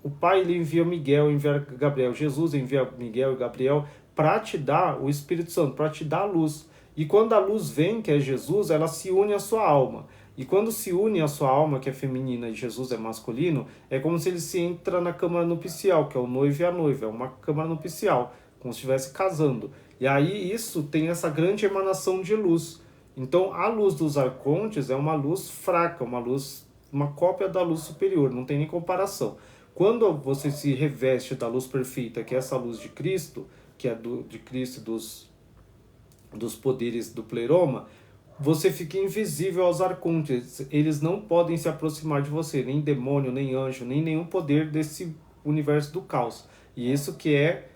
o Pai ele envia Miguel, envia Gabriel. Jesus envia Miguel e Gabriel para te dar o Espírito Santo, para te dar a luz. E quando a luz vem, que é Jesus, ela se une à sua alma. E quando se une à sua alma, que é feminina, e Jesus é masculino, é como se ele se entra na câmara nupcial, que é o noivo e a noiva. É uma câmara nupcial, como se estivesse casando. E aí isso tem essa grande emanação de luz. Então a luz dos arcontes é uma luz fraca, uma cópia da luz superior, não tem nem comparação. Quando você se reveste da luz perfeita, que é essa luz de Cristo, que é de Cristo e dos poderes do pleroma, você fica invisível aos arcontes. Eles não podem se aproximar de você, nem demônio, nem anjo, nem nenhum poder desse universo do caos. E isso que é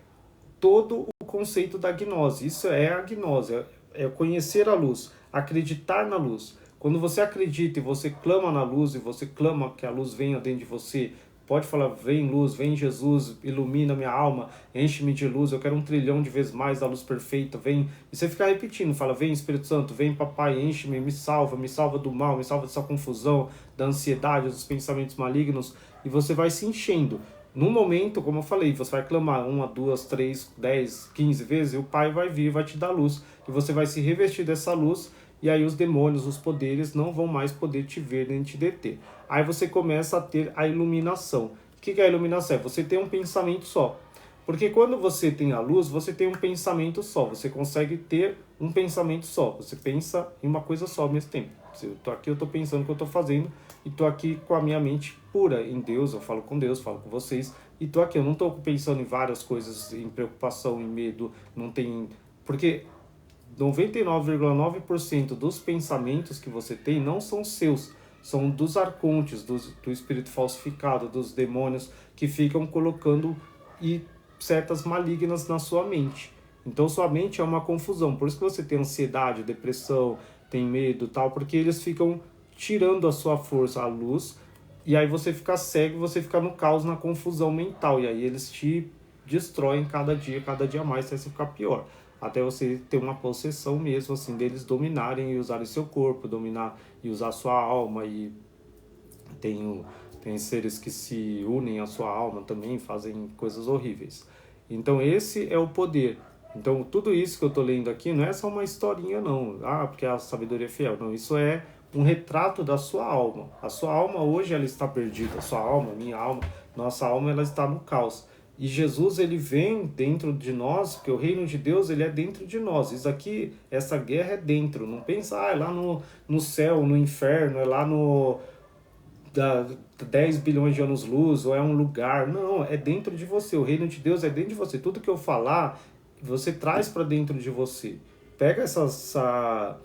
todo o conceito da gnose. Isso é a gnose, é conhecer a luz, acreditar na luz. Quando você acredita e você clama na luz, e você clama que a luz venha dentro de você, pode falar, vem luz, vem Jesus, ilumina minha alma, enche-me de luz, eu quero 1 trilhão de vezes mais da luz perfeita, vem. E você fica repetindo, fala, vem Espírito Santo, vem papai, enche-me, me salva do mal, me salva dessa confusão, da ansiedade, dos pensamentos malignos, e você vai se enchendo. No momento, como eu falei, você vai clamar 1, 2, 3, 10, 15 vezes, e o Pai vai vir e vai te dar luz, e você vai se revestir dessa luz, e aí os demônios, os poderes não vão mais poder te ver nem te deter. Aí você começa a ter a iluminação. O que é a iluminação? É você ter um pensamento só. Porque quando você tem a luz, você tem um pensamento só. Você consegue ter um pensamento só. Você pensa em uma coisa só ao mesmo tempo. Se eu tô aqui, eu tô pensando o que eu tô fazendo, e tô aqui com a minha mente pura em Deus, eu falo com Deus, falo com vocês, e tô aqui, eu não tô pensando em várias coisas, em preocupação, em medo, não tem... Porque 99,9% dos pensamentos que você tem não são seus, são dos arcontes, do espírito falsificado, dos demônios que ficam colocando setas malignas na sua mente. Então sua mente é uma confusão, por isso que você tem ansiedade, depressão, tem medo, tal, porque eles ficam tirando a sua força, a luz, e aí você fica cego, você fica no caos, na confusão mental, e aí eles te destroem cada dia mais, até você ficar pior. Até você ter uma possessão mesmo, assim, deles dominarem e usarem seu corpo, dominar e usar sua alma, e tem seres que se unem à sua alma também, fazem coisas horríveis. Então esse é o poder. Então tudo isso que eu estou lendo aqui não é só uma historinha não, porque a sabedoria é fiel, não, isso é um retrato da sua alma. A sua alma hoje ela está perdida, a sua alma, minha alma, nossa alma ela está no caos. E Jesus ele vem dentro de nós, porque o reino de Deus ele é dentro de nós. Isso aqui, essa guerra é dentro. Não pensa, é lá no céu, no inferno, é lá no 10 bilhões de anos-luz, ou é um lugar. Não, é dentro de você. O reino de Deus é dentro de você. Tudo que eu falar, você traz para dentro de você. Pega essa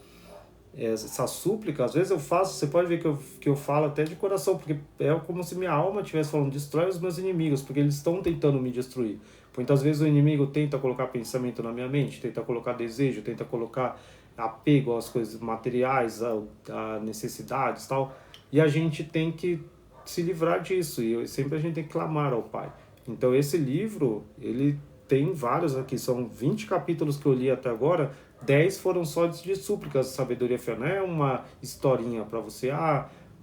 súplica, às vezes eu faço, você pode ver que eu falo até de coração, porque é como se minha alma estivesse falando, destrói os meus inimigos, porque eles estão tentando me destruir. Muitas vezes o inimigo tenta colocar pensamento na minha mente, tenta colocar desejo, tenta colocar apego às coisas materiais, a necessidades e tal, e a gente tem que se livrar disso, e sempre a gente tem que clamar ao Pai. Então esse livro, ele tem vários aqui, são 20 capítulos que eu li até agora, 10 foram só de súplicas de sabedoria fiel. Não é uma historinha para você,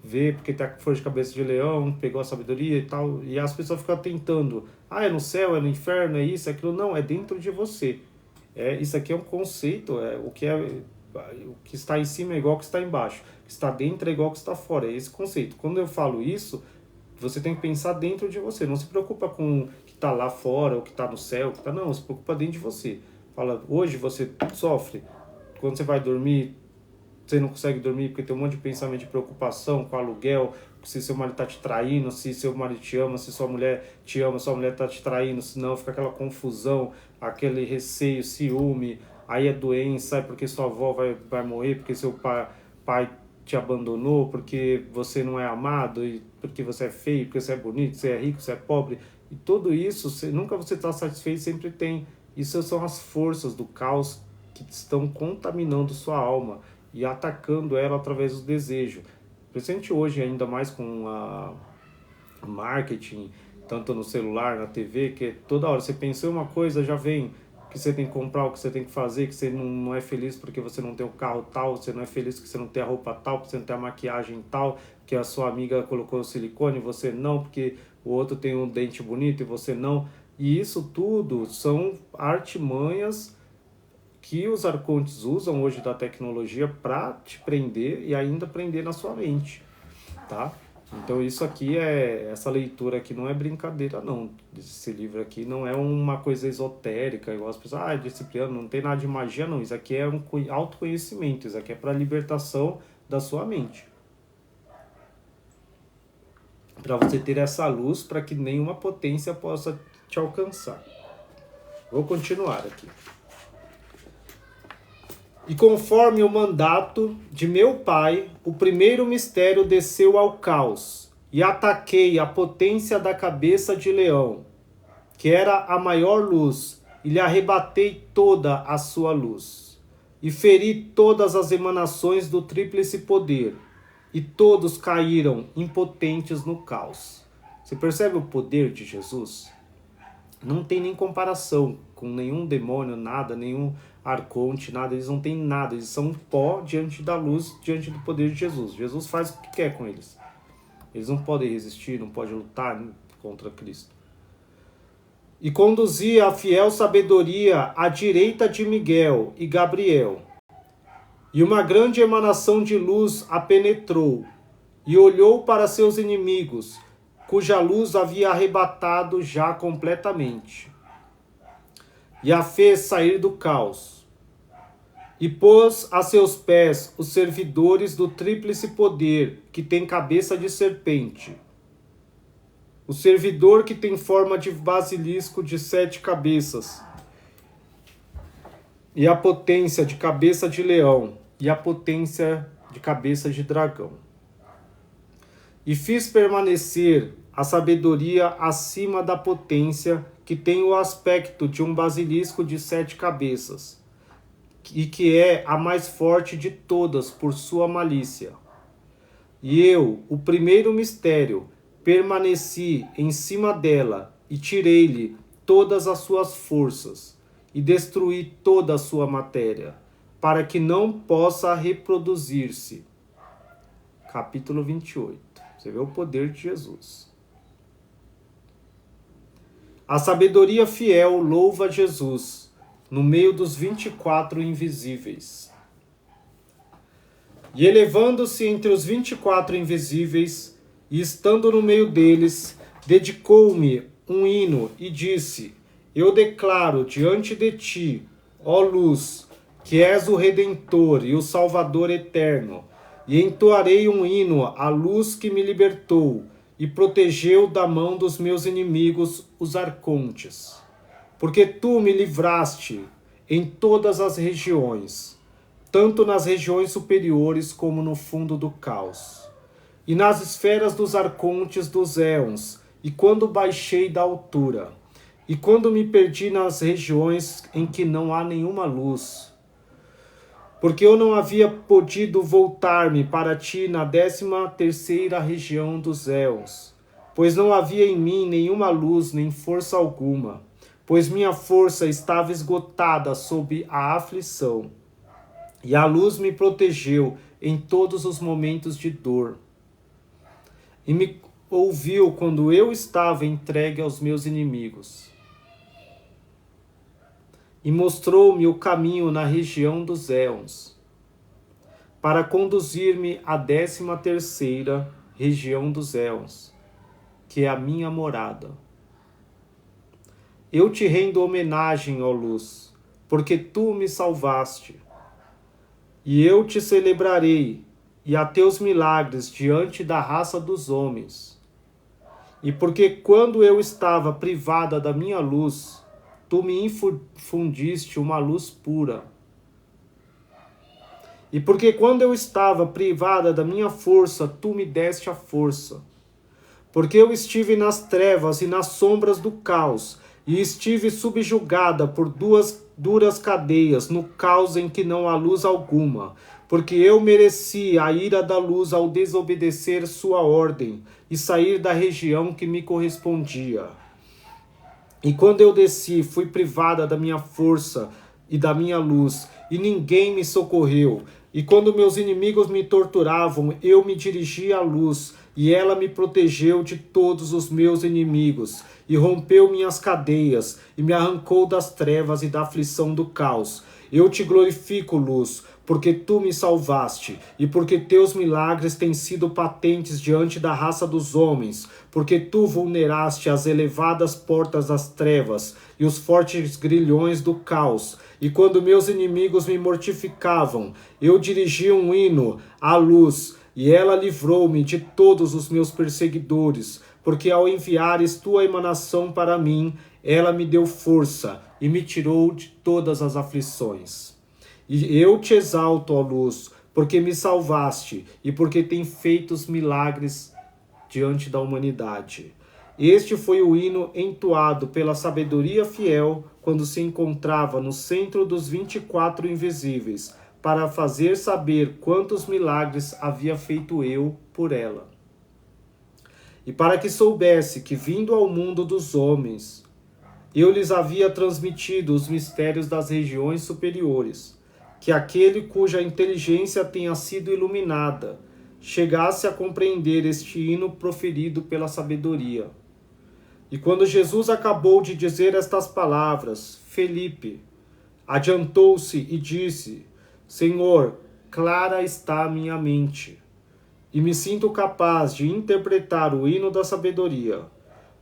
ver porque tá com flor de cabeça de leão, pegou a sabedoria e tal. E as pessoas ficam tentando, é no céu, é no inferno, é isso, é aquilo. Não, é dentro de você. Isso aqui é um conceito, o que está em cima é igual ao que está embaixo. O que está dentro é igual ao que está fora. É esse conceito. Quando eu falo isso, você tem que pensar dentro de você. Não se preocupa com o que está lá fora, o que está no céu, não, se preocupa dentro de você. Fala, hoje você sofre, quando você vai dormir, você não consegue dormir porque tem um monte de pensamento de preocupação com aluguel, se seu marido está te traindo, se seu marido te ama, se sua mulher te ama, sua mulher está te traindo, se não, fica aquela confusão, aquele receio, ciúme, aí é doença, porque sua avó vai morrer, porque seu pai te abandonou, porque você não é amado, e porque você é feio, porque você é bonito, você é rico, você é pobre, e tudo isso, nunca você está satisfeito, sempre tem. Isso são as forças do caos que estão contaminando sua alma e atacando ela através do desejo. Presente hoje, ainda mais com a marketing, tanto no celular, na TV, que toda hora você pensou uma coisa, já vem que você tem que comprar, o que você tem que fazer, que você não é feliz porque você não tem o carro tal, você não é feliz porque você não tem a roupa tal, porque você não tem a maquiagem tal, que a sua amiga colocou silicone e você não, porque o outro tem um dente bonito e você não. E isso tudo são artimanhas que os arcontes usam hoje da tecnologia para te prender e ainda prender na sua mente, tá? Então isso aqui essa leitura aqui não é brincadeira não, esse livro aqui não é uma coisa esotérica, igual as pessoas, disciplina, não tem nada de magia não, isso aqui é um autoconhecimento, isso aqui é para libertação da sua mente. Para você ter essa luz, para que nenhuma potência possa te alcançar. Vou continuar aqui. E conforme o mandato de meu pai, o primeiro mistério desceu ao caos, e ataquei a potência da cabeça de leão, que era a maior luz, e lhe arrebatei toda a sua luz, e feri todas as emanações do tríplice poder, e todos caíram impotentes no caos. Você percebe o poder de Jesus? Não tem nem comparação com nenhum demônio, nada, nenhum arconte, nada. Eles não têm nada, eles são pó diante da luz, diante do poder de Jesus. Jesus faz o que quer com eles. Eles não podem resistir, não podem lutar contra Cristo. E conduzia a fiel sabedoria à direita de Miguel e Gabriel. E uma grande emanação de luz a penetrou, e olhou para seus inimigos, cuja luz havia arrebatado já completamente, e a fez sair do caos, e pôs a seus pés os servidores do tríplice poder, que tem cabeça de serpente, o servidor que tem forma de basilisco de 7 cabeças, e a potência de cabeça de leão, e a potência de cabeça de dragão. E fiz permanecer a sabedoria acima da potência, que tem o aspecto de um basilisco de 7 cabeças, e que é a mais forte de todas por sua malícia. E eu, o primeiro mistério, permaneci em cima dela, e tirei-lhe todas as suas forças, e destruí toda a sua matéria, para que não possa reproduzir-se. Capítulo 28. Você vê o poder de Jesus. A sabedoria fiel louva Jesus no meio dos 24 invisíveis. E elevando-se entre os 24 invisíveis, e estando no meio deles, dedicou-me um hino e disse: Eu declaro diante de ti, ó luz, que és o Redentor e o Salvador eterno, e entoarei um hino à luz que me libertou e protegeu da mão dos meus inimigos, os arcontes. Porque tu me livraste em todas as regiões, tanto nas regiões superiores como no fundo do caos, e nas esferas dos arcontes dos éons, e quando baixei da altura, e quando me perdi nas regiões em que não há nenhuma luz, porque eu não havia podido voltar-me para ti na 13ª região dos éons, pois não havia em mim nenhuma luz nem força alguma, pois minha força estava esgotada sob a aflição, e a luz me protegeu em todos os momentos de dor, e me ouviu quando eu estava entregue aos meus inimigos, e mostrou-me o caminho na região dos éons, para conduzir-me à 13ª região dos éons, que é a minha morada. Eu te rendo homenagem, ó luz, porque tu me salvaste, e eu te celebrarei, e a teus milagres diante da raça dos homens. E porque quando eu estava privada da minha luz, tu me infundiste uma luz pura. E porque quando eu estava privada da minha força, tu me deste a força. Porque eu estive nas trevas e nas sombras do caos, e estive subjugada por 2 duras cadeias, no caos em que não há luz alguma. Porque eu mereci a ira da luz ao desobedecer sua ordem e sair da região que me correspondia. E quando eu desci, fui privada da minha força e da minha luz, e ninguém me socorreu. E quando meus inimigos me torturavam, eu me dirigi à luz, e ela me protegeu de todos os meus inimigos, e rompeu minhas cadeias, e me arrancou das trevas e da aflição do caos. Eu te glorifico, luz, porque tu me salvaste, e porque teus milagres têm sido patentes diante da raça dos homens, porque tu vulneraste as elevadas portas das trevas e os fortes grilhões do caos, e quando meus inimigos me mortificavam, eu dirigi um hino à luz, e ela livrou-me de todos os meus perseguidores, porque ao enviares tua emanação para mim, ela me deu força e me tirou de todas as aflições. E eu te exalto, ó luz, porque me salvaste e porque tem feito os milagres diante da humanidade. Este foi o hino entoado pela sabedoria fiel quando se encontrava no centro dos 24 invisíveis, para fazer saber quantos milagres havia feito eu por ela. E para que soubesse que, vindo ao mundo dos homens, eu lhes havia transmitido os mistérios das regiões superiores, que aquele cuja inteligência tenha sido iluminada chegasse a compreender este hino proferido pela sabedoria. E quando Jesus acabou de dizer estas palavras, Felipe adiantou-se e disse: Senhor, clara está a minha mente, e me sinto capaz de interpretar o hino da sabedoria,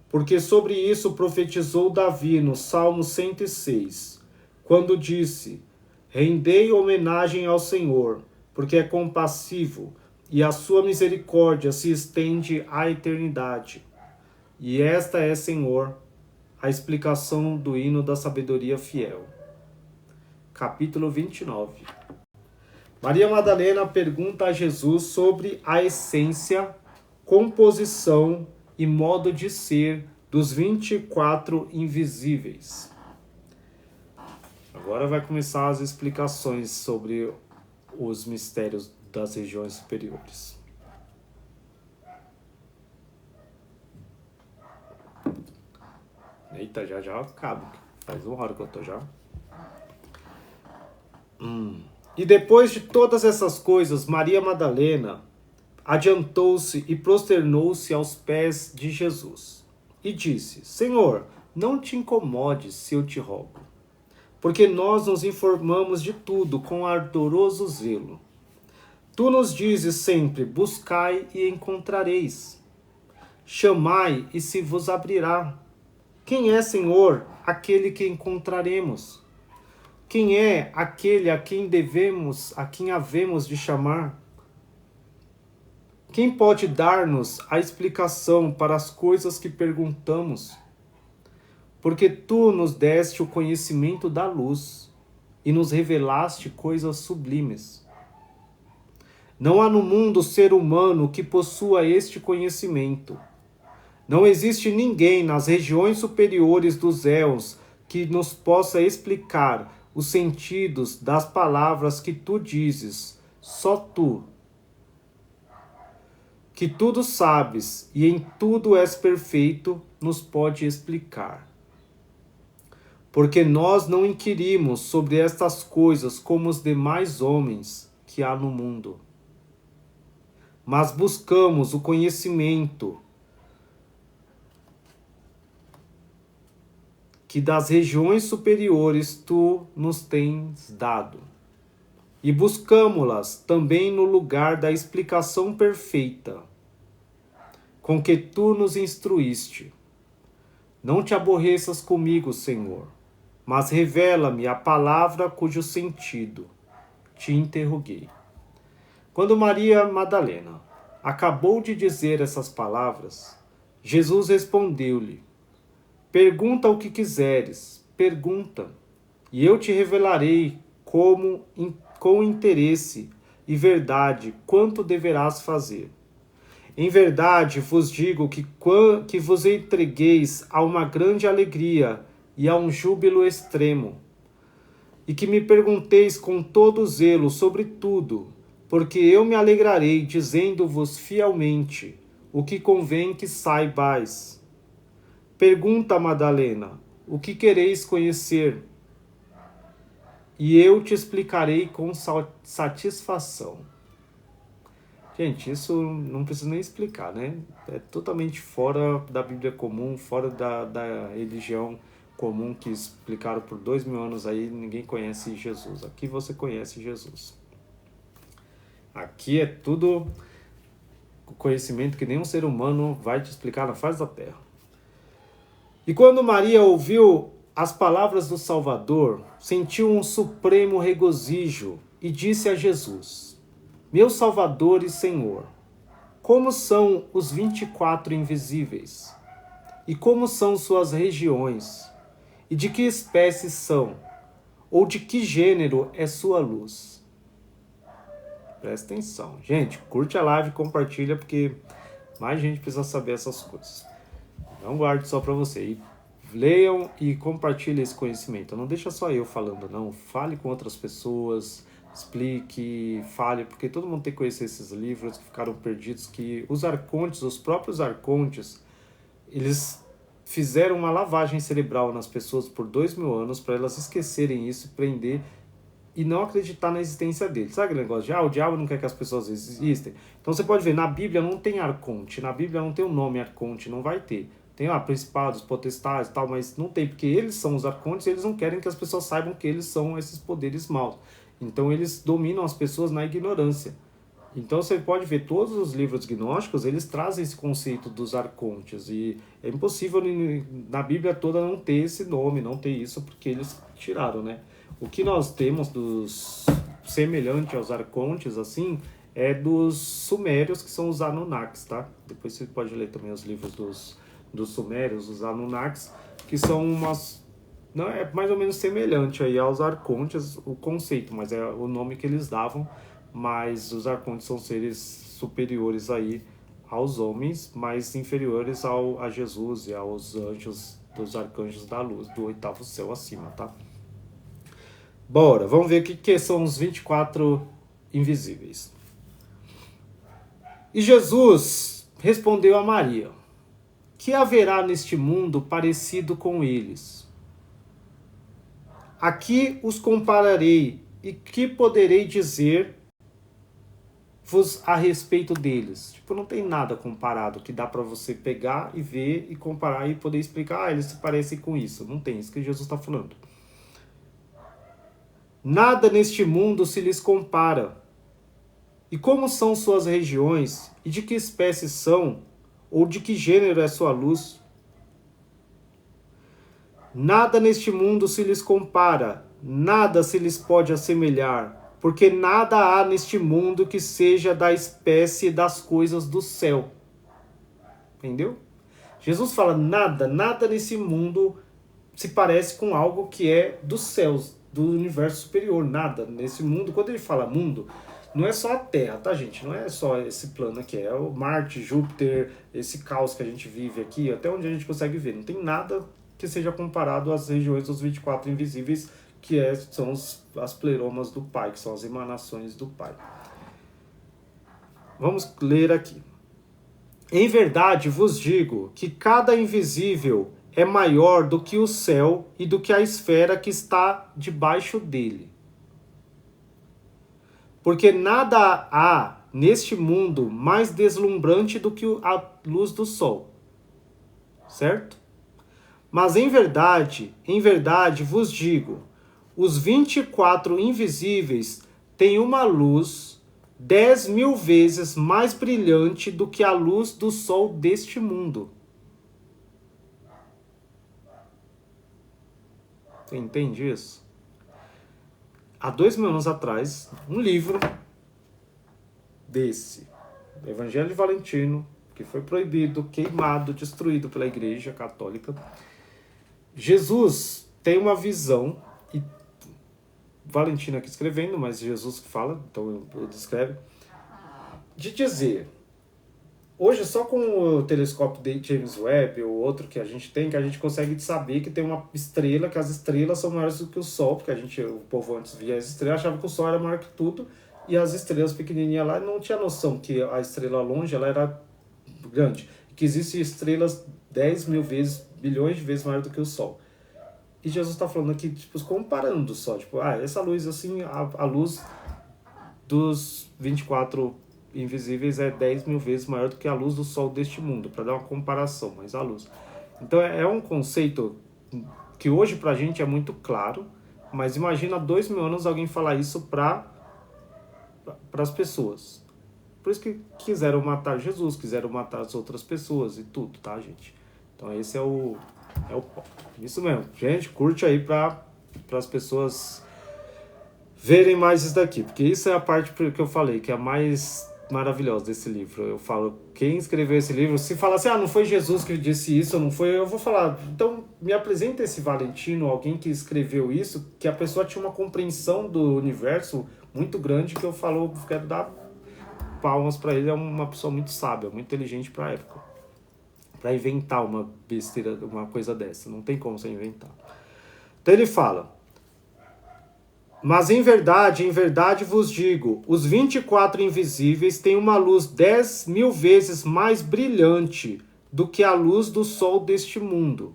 porque sobre isso profetizou Davi no Salmo 106, quando disse: Rendei homenagem ao Senhor, porque é compassivo, e a sua misericórdia se estende à eternidade. E esta é, Senhor, a explicação do hino da sabedoria fiel. Capítulo 29. Maria Madalena pergunta a Jesus sobre a essência, composição e modo de ser dos 24 invisíveis. Agora vai começar as explicações sobre os mistérios das regiões superiores. Eita, já acabo. Faz 1 hora que eu tô já. E depois de todas essas coisas, Maria Madalena adiantou-se e prosternou-se aos pés de Jesus. E disse: Senhor, não te incomodes se eu te rogo, porque nós nos informamos de tudo com ardoroso zelo. Tu nos dizes sempre: buscai e encontrareis. Chamai e se vos abrirá. Quem é, Senhor, aquele que encontraremos? Quem é aquele a quem havemos de chamar? Quem pode dar-nos a explicação para as coisas que perguntamos? Porque tu nos deste o conhecimento da luz e nos revelaste coisas sublimes. Não há no mundo ser humano que possua este conhecimento. Não existe ninguém nas regiões superiores dos éons que nos possa explicar os sentidos das palavras que tu dizes. Só tu, que tudo sabes e em tudo és perfeito, nos pode explicar. Porque nós não inquirimos sobre estas coisas como os demais homens que há no mundo, mas buscamos o conhecimento que das regiões superiores tu nos tens dado. E buscamo-las também no lugar da explicação perfeita, com que tu nos instruíste. Não te aborreças comigo, Senhor, mas revela-me a palavra cujo sentido te interroguei. Quando Maria Madalena acabou de dizer essas palavras, Jesus respondeu-lhe: Pergunta o que quiseres, pergunta, e eu te revelarei com interesse e verdade quanto deverás fazer. Em verdade vos digo que vos entregueis a uma grande alegria e a um júbilo extremo, e que me pergunteis com todo zelo sobre tudo, porque eu me alegrarei dizendo-vos fielmente o que convém que saibais. Pergunta, Madalena, o que quereis conhecer? E eu te explicarei com satisfação. Gente, isso não precisa nem explicar, né? É totalmente fora da Bíblia comum, fora da religião comum que explicaram por 2000 anos aí, ninguém conhece Jesus. Aqui você conhece Jesus. Aqui é tudo conhecimento que nenhum ser humano vai te explicar na face da terra. E quando Maria ouviu as palavras do Salvador, sentiu um supremo regozijo e disse a Jesus: Meu Salvador e Senhor, como são os 24 invisíveis? E como são suas regiões? E de que espécies são? Ou de que gênero é sua luz? Presta atenção. Gente, curte a live e compartilha, porque mais gente precisa saber essas coisas. Não guarde só para você. E Leiam e compartilhem esse conhecimento. Não deixa só eu falando, não. Fale com outras pessoas, explique, fale, porque todo mundo tem que conhecer esses livros que ficaram perdidos, que os arcontes, os próprios arcontes, eles fizeram uma lavagem cerebral nas pessoas por 2000 anos para elas esquecerem isso, prender e não acreditar na existência dele. Sabe aquele negócio de, o diabo não quer que as pessoas existem? Então você pode ver, na Bíblia não tem arconte, na Bíblia não tem o nome arconte, não vai ter. Tem lá principados, potestades e tal, mas não tem, porque eles são os arcontes e eles não querem que as pessoas saibam que eles são esses poderes maus. Então eles dominam as pessoas na ignorância. Então você pode ver, todos os livros gnósticos, eles trazem esse conceito dos arcontes, e é impossível na Bíblia toda não ter esse nome, não ter isso, porque eles tiraram, né? O que nós temos dos semelhante aos arcontes, assim, é dos sumérios, que são os Anunnakis, tá? Depois você pode ler também os livros dos sumérios, os Anunnakis, que são umas... Não, é mais ou menos semelhante aí aos arcontes, o conceito, mas é o nome que eles davam, mas os arcontes são seres superiores aí aos homens, mas inferiores a Jesus e aos anjos, dos arcanjos da luz, do 8º céu acima, tá? Bora, vamos ver o que são os 24 invisíveis. E Jesus respondeu a Maria: que haverá neste mundo parecido com eles? Aqui os compararei, e que poderei dizer-vos a respeito deles? Tipo, não tem nada comparado que dá para você pegar e ver e comparar e poder explicar, eles se parecem com isso. Não tem, isso que Jesus está falando. Nada neste mundo se lhes compara. E como são suas regiões, e de que espécie são, ou de que gênero é sua luz? Nada neste mundo se lhes compara, nada se lhes pode assemelhar, porque nada há neste mundo que seja da espécie das coisas do céu. Entendeu? Jesus fala, nada nesse mundo se parece com algo que é dos céus, do universo superior, nada nesse mundo. Quando ele fala mundo, não é só a Terra, tá, gente? Não é só esse plano aqui, é o Marte, Júpiter, esse caos que a gente vive aqui, até onde a gente consegue ver. Não tem nada que seja comparado às regiões dos 24 invisíveis, que são as pleromas do Pai, que são as emanações do Pai. Vamos ler aqui. Em verdade vos digo que cada invisível é maior do que o céu e do que a esfera que está debaixo dele. Porque nada há neste mundo mais deslumbrante do que a luz do sol. Certo? Mas em verdade vos digo, os 24 invisíveis têm uma luz 10.000 vezes mais brilhante do que a luz do sol deste mundo. Você entende isso? Há 2.000 anos atrás, um livro desse, Evangelho de Valentino, que foi proibido, queimado, destruído pela Igreja Católica, Jesus tem uma visão, e Valentino aqui escrevendo, mas Jesus que fala, então ele escreve, de dizer, hoje só com o telescópio de James Webb, ou outro que a gente tem, que a gente consegue saber que tem uma estrela, que as estrelas são maiores do que o Sol, porque o povo antes via as estrelas, achava que o Sol era maior que tudo, e as estrelas pequenininhas lá não tinha noção que a estrela longe ela era grande, que existem estrelas 10.000 vezes, bilhões de vezes maior do que o Sol. E Jesus está falando aqui, tipo, comparando o Sol, tipo, essa luz assim, a luz dos 24 invisíveis é 10.000 vezes maior do que a luz do Sol deste mundo, para dar uma comparação, mas a luz. Então é um conceito que hoje pra gente é muito claro, mas imagina 2.000 anos alguém falar isso para as pessoas. Por isso que quiseram matar Jesus, quiseram matar as outras pessoas e tudo, tá, gente? Então esse é o isso mesmo. Gente, curte aí para as pessoas verem mais isso daqui, porque isso é a parte que eu falei, que é a mais maravilhosa desse livro. Eu falo, quem escreveu esse livro, se falar assim, não foi Jesus que disse isso, não foi, eu vou falar, então me apresenta esse Valentino, alguém que escreveu isso, que a pessoa tinha uma compreensão do universo muito grande, que eu quero dar palmas para ele, é uma pessoa muito sábia, muito inteligente para a época. para inventar uma besteira, uma coisa dessa. Não tem como você inventar. Então ele fala: mas em verdade vos digo, os 24 invisíveis têm uma luz 10.000 vezes mais brilhante do que a luz do sol deste mundo.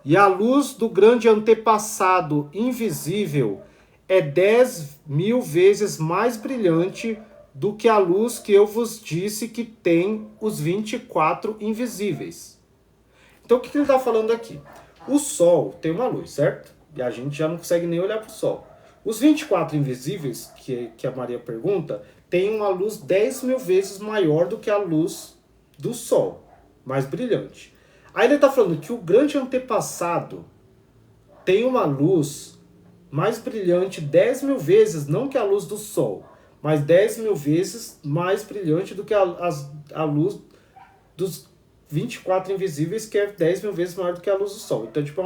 E a luz do grande antepassado invisível é 10.000 vezes mais brilhante do que a luz que eu vos disse que tem os 24 invisíveis. Então o que ele está falando aqui? O sol tem uma luz, certo? E a gente já não consegue nem olhar para o sol. Os 24 invisíveis, que a Maria pergunta, têm uma luz 10.000 vezes maior do que a luz do sol, mais brilhante. Aí ele está falando que o grande antepassado tem uma luz mais brilhante 10.000 vezes, não que a luz do sol, mas 10.000 vezes mais brilhante do que a luz dos 24 invisíveis, que é 10.000 vezes maior do que a luz do sol. Então, tipo,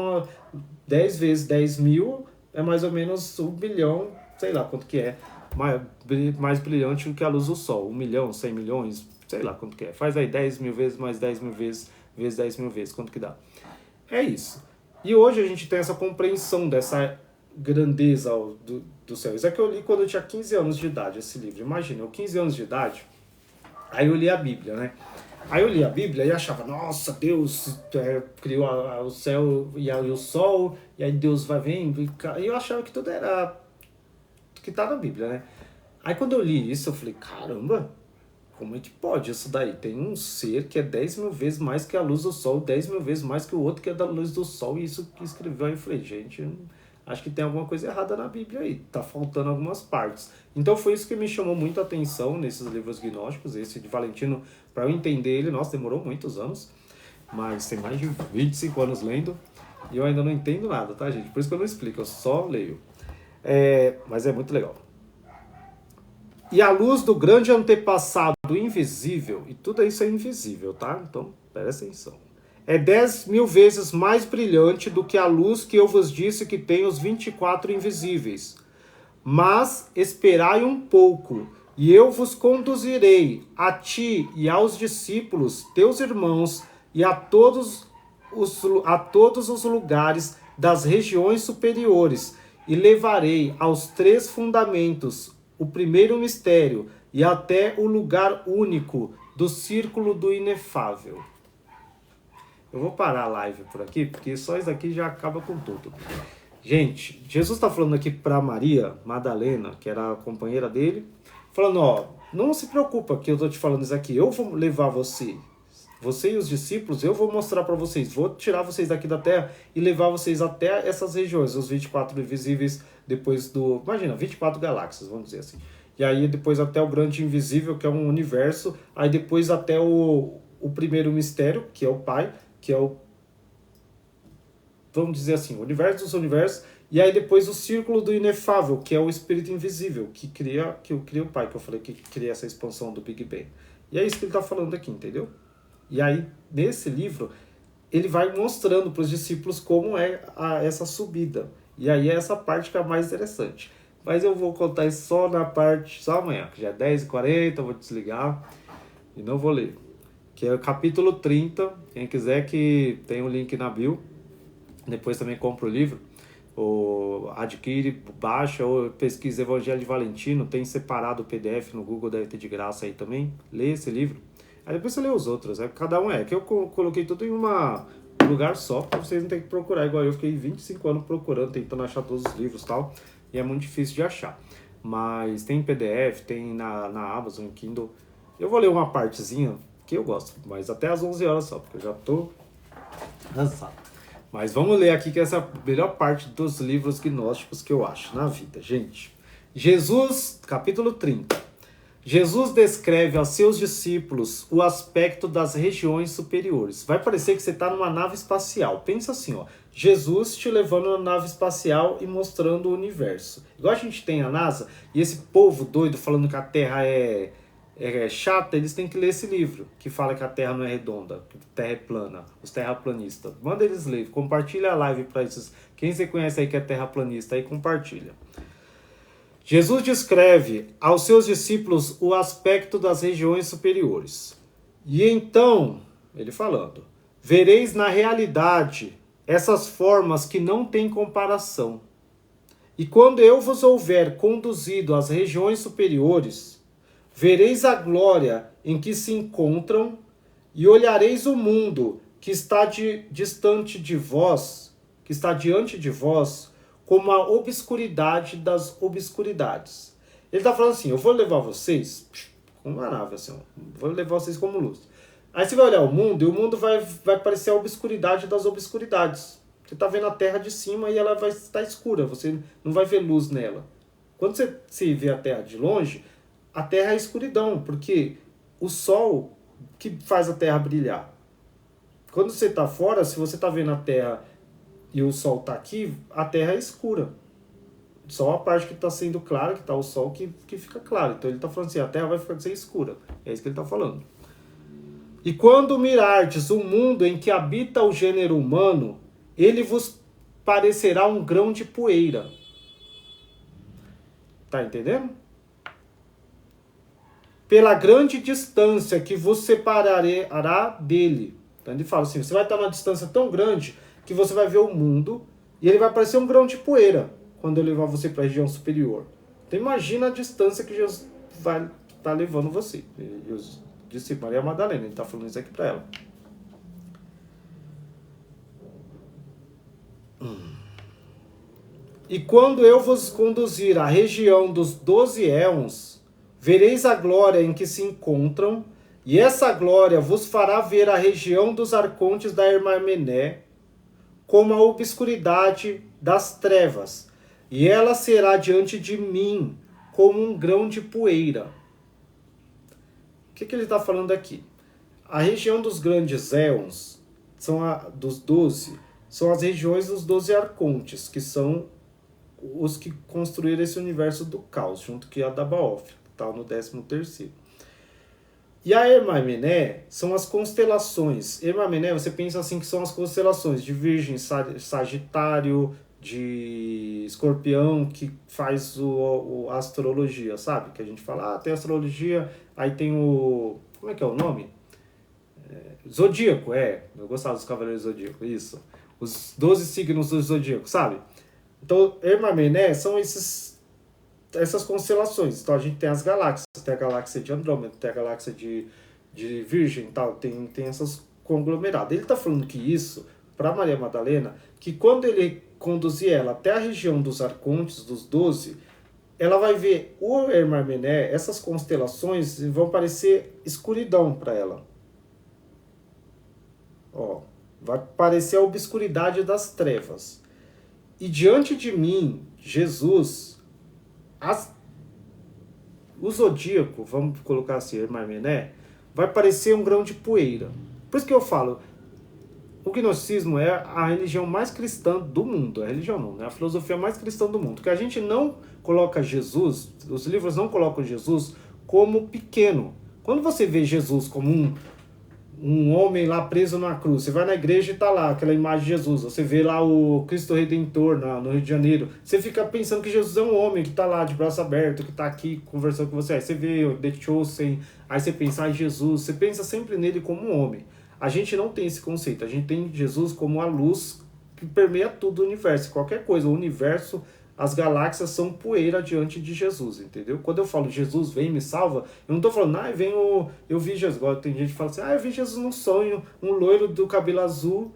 10 vezes 10.000 é mais ou menos 1 bilhão, sei lá quanto que é, mais brilhante do que a luz do sol. 1 milhão, 100 milhões, sei lá quanto que é. Faz aí 10.000 vezes mais 10.000 vezes 10.000 vezes, quanto que dá? É isso. E hoje a gente tem essa compreensão dessa grandeza do céu. Isso é que eu li quando eu tinha 15 anos de idade, esse livro. Imagina, eu 15 anos de idade, aí eu li a Bíblia, né? Aí eu li a Bíblia e achava, nossa, Deus criou o céu e o sol, e aí Deus vai vendo. E eu achava que tudo era que tá na Bíblia, né? Aí quando eu li isso, eu falei, caramba, como é que pode isso daí? Tem um ser que é 10.000 vezes mais que a luz do sol, 10.000 vezes mais que o outro que é da luz do sol, e isso que escreveu. Aí eu falei, gente, acho que tem alguma coisa errada na Bíblia aí, tá faltando algumas partes. Então foi isso que me chamou muito a atenção nesses livros gnósticos, esse de Valentino, para eu entender ele. Nossa, demorou muitos anos, mas tem mais de 25 anos lendo, e eu ainda não entendo nada, tá, gente? Por isso que eu não explico, eu só leio. Mas é muito legal. E a luz do grande antepassado invisível, e tudo isso é invisível, tá? Então, presta atenção. É 10.000 vezes mais brilhante do que a luz que eu vos disse que tem os 24 invisíveis. Mas esperai um pouco, e eu vos conduzirei a ti e aos discípulos, teus irmãos, e a todos os lugares das regiões superiores, e levarei aos 3 fundamentos, o primeiro mistério, e até o lugar único do círculo do inefável. Eu vou parar a live por aqui, porque só isso aqui já acaba com tudo. Gente, Jesus está falando aqui para Maria Madalena, que era a companheira dele, falando, ó, não se preocupa que eu estou te falando isso aqui, eu vou levar você e os discípulos, eu vou mostrar para vocês, vou tirar vocês daqui da terra e levar vocês até essas regiões, os 24 invisíveis, depois do, imagina, 24 galáxias, vamos dizer assim. E aí depois até o grande invisível, que é um universo, aí depois até o primeiro mistério, que é o Pai, que é o, vamos dizer assim, o universo dos universos, e aí depois o círculo do inefável, que é o espírito invisível, que cria o Pai, que eu falei que cria essa expansão do Big Bang. E é isso que ele está falando aqui, entendeu? E aí, nesse livro, ele vai mostrando para os discípulos como é essa subida. E aí é essa parte que é a mais interessante. Mas eu vou contar isso só amanhã, que já é 10h40, eu vou desligar e não vou ler. Que é o capítulo 30, quem quiser que tem o link na bio, depois também compra o livro, ou adquire, baixa, ou pesquisa Evangelho de Valentino, tem separado o PDF no Google, deve ter de graça aí também, lê esse livro. Aí depois você lê os outros, cada um que eu coloquei tudo em um lugar só, para vocês não terem que procurar, igual eu fiquei 25 anos procurando, tentando achar todos os livros e tal, e é muito difícil de achar. Mas tem PDF, tem na Amazon, Kindle. Eu vou ler uma partezinha, que eu gosto, mas até às 11 horas só, porque eu já tô cansado. Mas vamos ler aqui, que essa é a melhor parte dos livros gnósticos que eu acho na vida, gente. Jesus, capítulo 30. Jesus descreve aos seus discípulos o aspecto das regiões superiores. Vai parecer que você está numa nave espacial. Pensa assim, ó, Jesus te levando na nave espacial e mostrando o universo. Igual a gente tem a NASA, e esse povo doido falando que a Terra é chata, eles têm que ler esse livro, que fala que a Terra não é redonda, que a Terra é plana, os terraplanistas. Manda eles ler, compartilha a live para esses. Quem você conhece aí que é terraplanista, aí compartilha. Jesus descreve aos seus discípulos o aspecto das regiões superiores. E então, ele falando, vereis na realidade essas formas que não têm comparação. E quando eu vos houver conduzido às regiões superiores, vereis a glória em que se encontram e olhareis o mundo que está distante de vós, que está diante de vós, como a obscuridade das obscuridades. Ele está falando assim, eu vou levar vocês como uma nave, assim, vou levar vocês como luz. Aí você vai olhar o mundo e o mundo vai parecer a obscuridade das obscuridades. Você está vendo a Terra de cima e ela vai estar escura, você não vai ver luz nela. Quando você vê a Terra de longe, a Terra é escuridão, porque o Sol que faz a Terra brilhar. Quando você está fora, se você está vendo a Terra e o Sol está aqui, a Terra é escura. Só a parte que está sendo clara, que está o Sol, que fica claro. Então ele está falando assim, a Terra vai ficar escura. É isso que ele está falando. E quando mirardes o mundo em que habita o gênero humano, ele vos parecerá um grão de poeira. Tá entendendo? Pela grande distância que vos separará dele. Então ele fala assim, você vai estar numa distância tão grande que você vai ver o mundo e ele vai parecer um grão de poeira quando eu levar você para a região superior. Então imagina a distância que Jesus vai estar levando você. Eu disse Maria Madalena, ele está falando isso aqui para ela. E quando eu vos conduzir à região dos 12 éons, vereis a glória em que se encontram, e essa glória vos fará ver a região dos arcontes da Hermamené, como a obscuridade das trevas, e ela será diante de mim como um grão de poeira. O que ele está falando aqui? A região dos grandes éons, dos 12, são as regiões dos 12 arcontes, que são os que construíram esse universo do caos, junto com a Dabaoth, que está no 13º. E a Hermamené são as constelações. Hermamené, você pensa assim que são as constelações de Virgem, Sagitário, de Escorpião, que faz a astrologia, sabe? Que a gente fala, tem astrologia, aí tem o... Como é que é o nome? Zodíaco, eu gostava dos Cavaleiros do Zodíaco, isso. Os 12 signos do Zodíaco, sabe? Então, Hermamené são essas constelações. Então, a gente tem as galáxias. Tem a galáxia de Andrômeda, tem a galáxia de Virgem, tal, tem essas conglomeradas. Ele está falando que isso, para Maria Madalena, que quando ele conduzir ela até a região dos arcontes, dos 12, ela vai ver o Hermamené, essas constelações vão parecer escuridão para ela. Ó, vai parecer a obscuridade das trevas. E diante de mim, Jesus, o zodíaco, vamos colocar assim, Hermamené, vai parecer um grão de poeira. Por isso que eu falo, o gnosticismo é a religião mais cristã do mundo. A religião não, né? A filosofia mais cristã do mundo. Porque a gente não coloca Jesus, os livros não colocam Jesus como pequeno. Quando você vê Jesus como um homem lá preso na cruz, você vai na igreja e tá lá, aquela imagem de Jesus, você vê lá o Cristo Redentor no Rio de Janeiro, você fica pensando que Jesus é um homem que tá lá de braço aberto, que tá aqui conversando com você, aí você vê o The Chosen, aí você pensa em Jesus, você pensa sempre nele como um homem. A gente não tem esse conceito, a gente tem Jesus como a luz que permeia tudo o universo, qualquer coisa, o universo, as galáxias são poeira diante de Jesus, entendeu? Quando eu falo Jesus vem me salva, eu não tô falando, eu vi Jesus. Agora tem gente que fala assim, eu vi Jesus num sonho, um loiro do cabelo azul,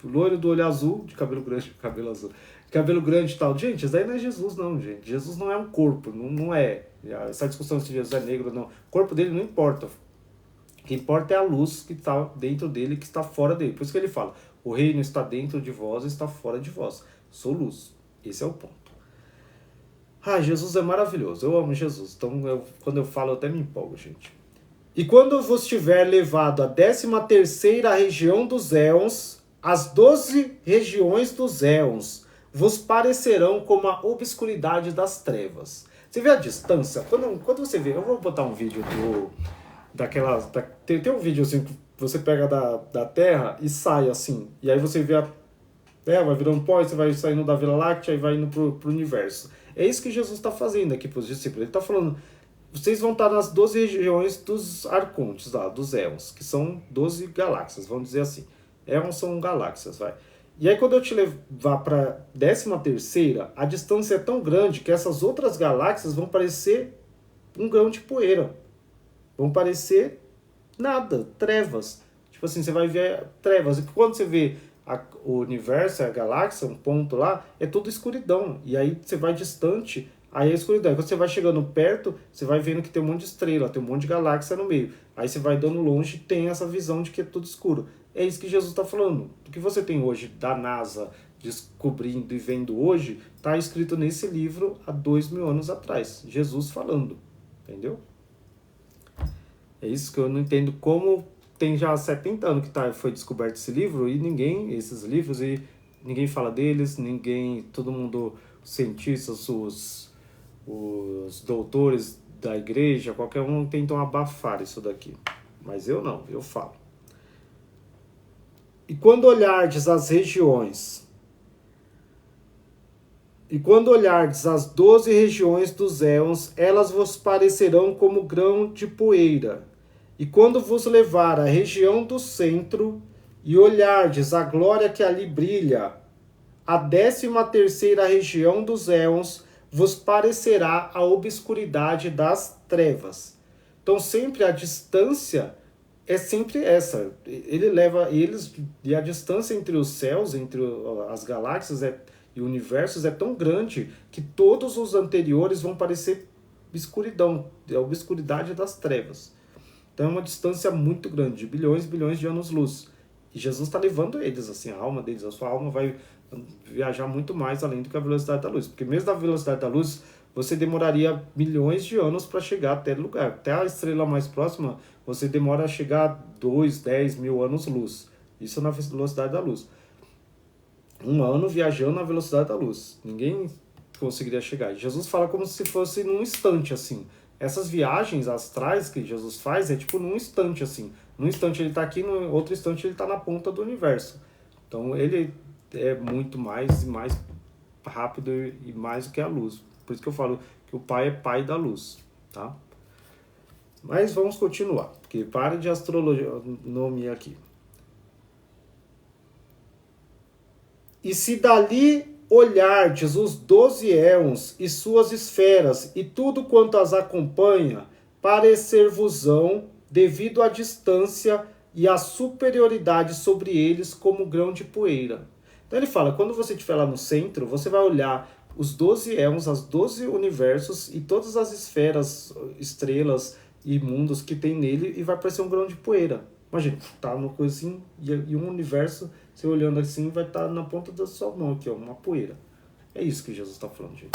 loiro do olho azul, de cabelo grande, cabelo azul, cabelo grande e tal. Gente, isso daí não é Jesus não, gente. Jesus não é um corpo, não é. Essa discussão se Jesus é negro ou não, o corpo dele não importa. O que importa é a luz que está dentro dele, que está fora dele. Por isso que ele fala, o reino está dentro de vós, está fora de vós. Sou luz. Esse é o ponto. Jesus é maravilhoso, eu amo Jesus, então quando eu falo eu até me empolgo, gente. E quando vos tiver levado a 13ª região dos éons, as 12 regiões dos éons vos parecerão como a obscuridade das trevas. Você vê a distância? Quando você vê, eu vou botar um vídeo tem um vídeo assim que você pega da Terra e sai assim, e aí você vê vai virando pó, você vai saindo da Via Láctea e vai indo pro universo. É isso que Jesus está fazendo aqui para os discípulos. Ele está falando, vocês vão estar nas 12 regiões dos arcontes, lá, dos éons, que são 12 galáxias, vamos dizer assim. Éons são galáxias, vai. E aí quando eu te levar para 13ª, a distância é tão grande que essas outras galáxias vão parecer um grão de poeira. Vão parecer nada, trevas. Tipo assim, você vai ver trevas. E quando você vê o universo, a galáxia, um ponto lá, é tudo escuridão. E aí você vai distante, aí é escuridão. E quando você vai chegando perto, você vai vendo que tem um monte de estrela, tem um monte de galáxia no meio. Aí você vai dando longe e tem essa visão de que é tudo escuro. É isso que Jesus está falando. O que você tem hoje da NASA descobrindo e vendo hoje, está escrito nesse livro há 2000 anos atrás. Jesus falando. Entendeu? É isso que eu não entendo, como tem já 70 anos que foi descoberto esse livro e esses livros, e ninguém fala deles, todo mundo, os cientistas, os doutores da igreja, qualquer um tentam abafar isso daqui. Mas eu não, eu falo. E quando olhardes as regiões, as 12 regiões dos éons, elas vos parecerão como grão de poeira. E quando vos levar à região do centro, e olhardes a glória que ali brilha, a 13ª região dos éons vos parecerá a obscuridade das trevas. Então sempre a distância é sempre essa. Ele leva eles, e a distância entre os céus, entre as galáxias e universos é tão grande que todos os anteriores vão parecer escuridão, a obscuridade das trevas. Então é uma distância muito grande, de bilhões e bilhões de anos-luz. E Jesus está levando eles, assim, a alma deles, a sua alma vai viajar muito mais além do que a velocidade da luz. Porque mesmo da velocidade da luz, você demoraria milhões de anos para chegar até o lugar. Até a estrela mais próxima, você demora a chegar a 2, 10 mil anos-luz. Isso na velocidade da luz. 1 ano viajando na velocidade da luz. Ninguém conseguiria chegar. E Jesus fala como se fosse num instante, assim. Essas viagens astrais que Jesus faz é tipo num instante, assim. Num instante ele está aqui, no outro instante ele está na ponta do universo. Então ele é muito mais e mais rápido e mais do que a luz. Por isso que eu falo que o Pai é Pai da luz, tá? Mas vamos continuar, porque para de astronomia aqui. E se dali olhardes os 12 éons e suas esferas e tudo quanto as acompanha, parecer-vos-ão, devido à distância e à superioridade sobre eles como grão de poeira. Então ele fala, quando você estiver lá no centro, você vai olhar os 12 éons, as 12 universos e todas as esferas, estrelas e mundos que tem nele e vai parecer um grão de poeira. Imagina, tá no coisa assim, e um universo, você olhando assim, vai estar na ponta da sua mão aqui, ó, uma poeira. É isso que Jesus está falando, gente.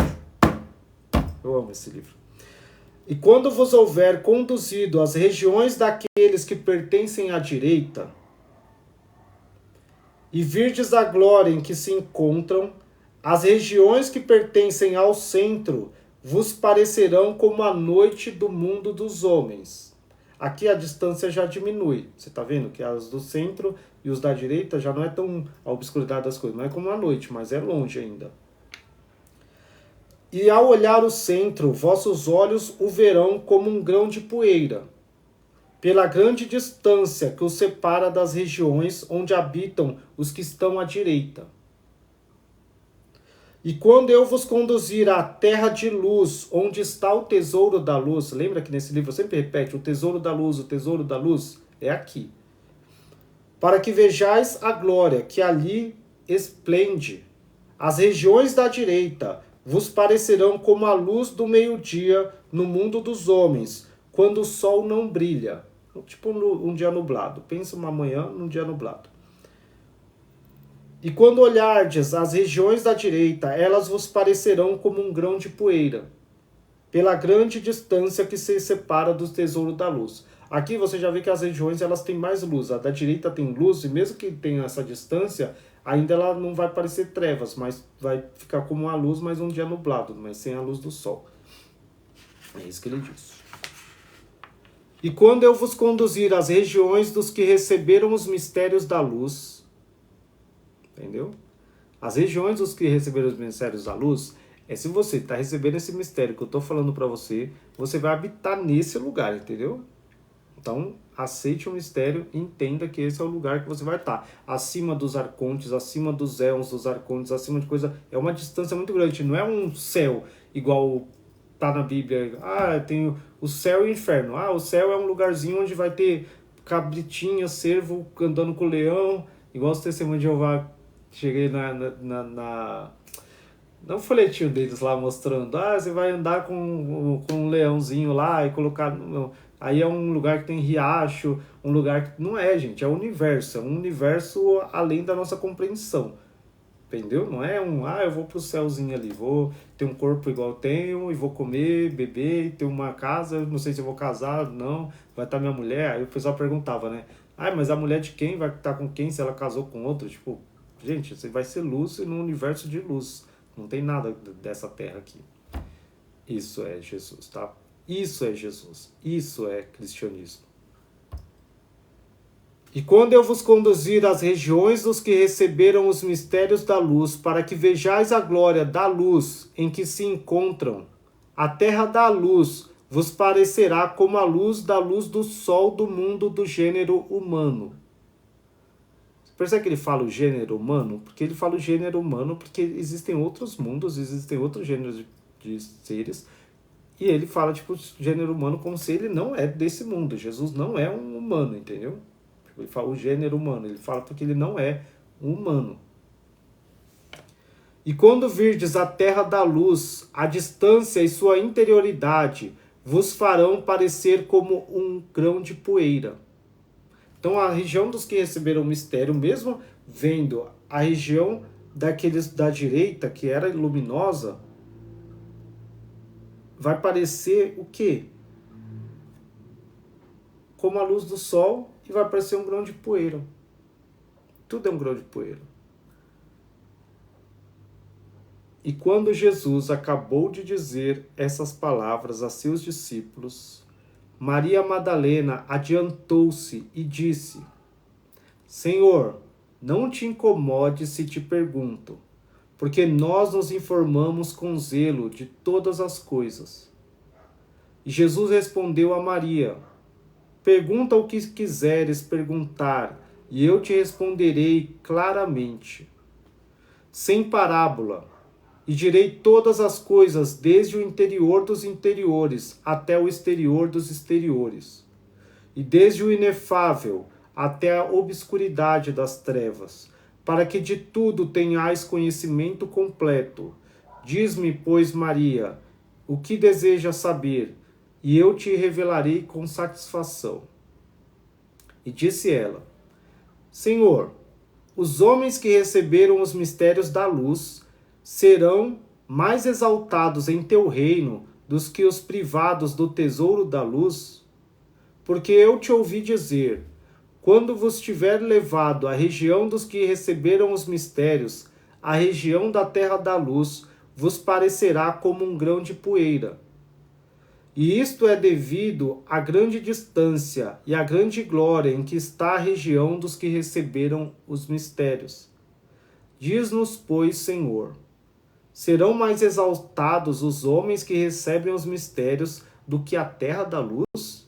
Eu amo esse livro. E quando vos houver conduzido às regiões daqueles que pertencem à direita, e virdes a glória em que se encontram, as regiões que pertencem ao centro vos parecerão como a noite do mundo dos homens. Aqui a distância já diminui. Você está vendo que as do centro e os da direita já não é tão a obscuridade das coisas. Não é como a noite, mas é longe ainda. E ao olhar o centro, vossos olhos o verão como um grão de poeira, pela grande distância que o separa das regiões onde habitam os que estão à direita. E quando eu vos conduzir à terra de luz, onde está o tesouro da luz, lembra que nesse livro eu sempre repete, o tesouro da luz é aqui. Para que vejais a glória que ali esplende. As regiões da direita vos parecerão como a luz do meio-dia no mundo dos homens, quando o sol não brilha. Tipo um dia nublado. Pensa uma manhã num dia nublado. E quando olhardes as regiões da direita, elas vos parecerão como um grão de poeira, pela grande distância que se separa do tesouro da luz. Aqui você já vê que as regiões elas têm mais luz. A da direita tem luz, e mesmo que tenha essa distância, ainda ela não vai parecer trevas, mas vai ficar como uma luz, mas um dia nublado, mas sem a luz do sol. É isso que ele diz. E quando eu vos conduzir às regiões dos que receberam os mistérios da luz, entendeu? As regiões dos que receberam os mistérios da luz É se você está recebendo esse mistério que eu estou falando para você, você vai habitar nesse lugar, entendeu? Então, aceite o mistério e entenda que esse é o lugar que você vai estar. Acima dos arcontes, acima dos éons dos arcontes, acima de coisa. É uma distância muito grande. Não é um céu igual tá na Bíblia. Ah, tem o céu e o inferno. Ah, o céu é um lugarzinho onde vai ter cabritinha, cervo andando com o leão. Igual os testemunhos de Jeová. Cheguei no folhetinho deles lá mostrando, você vai andar com um leãozinho lá e colocar. Aí é um lugar que tem riacho, um lugar que. Não é, gente, é o universo, é um universo além da nossa compreensão. Entendeu? Não é eu vou pro céuzinho ali, vou ter um corpo igual eu tenho, e vou comer, beber, e ter uma casa, não sei se eu vou casar, não, vai estar minha mulher. Aí o pessoal perguntava, né? Mas a mulher de quem vai estar com quem se ela casou com outro? Tipo, gente, você vai ser luz no universo de luz. Não tem nada dessa terra aqui. Isso é Jesus, tá? Isso é Jesus. Isso é cristianismo. E quando eu vos conduzir às regiões dos que receberam os mistérios da luz, para que vejais a glória da luz em que se encontram, a terra da luz vos parecerá como a luz da luz do sol do mundo do gênero humano. Você percebe que ele fala o gênero humano? Porque ele fala o gênero humano porque existem outros mundos, existem outros gêneros de seres, e ele fala, tipo, gênero humano como se ele não é desse mundo. Jesus não é um humano, entendeu? Ele fala o gênero humano, ele fala porque ele não é um humano. E quando virdes a terra da luz, a distância e sua interioridade vos farão parecer como um grão de poeira. Então a região dos que receberam o mistério, mesmo vendo a região daqueles da direita, que era luminosa, vai parecer o quê? Como a luz do sol, e vai parecer um grão de poeira. Tudo é um grão de poeira. E quando Jesus acabou de dizer essas palavras a seus discípulos, Maria Madalena adiantou-se e disse: Senhor, não te incomodes se te pergunto, porque nós nos informamos com zelo de todas as coisas. E Jesus respondeu a Maria: Pergunta o que quiseres perguntar, e eu te responderei claramente, sem parábola, e direi todas as coisas desde o interior dos interiores até o exterior dos exteriores, e desde o inefável até a obscuridade das trevas, para que de tudo tenhais conhecimento completo. Diz-me, pois, Maria, o que desejas saber, e eu te revelarei com satisfação. E disse ela: Senhor, os homens que receberam os mistérios da luz serão mais exaltados em teu reino dos que os privados do tesouro da luz? Porque eu te ouvi dizer: quando vos tiver levado à região dos que receberam os mistérios, a região da terra da luz vos parecerá como um grão de poeira. E isto é devido à grande distância e à grande glória em que está a região dos que receberam os mistérios. Diz-nos, pois, Senhor, serão mais exaltados os homens que recebem os mistérios do que a terra da luz?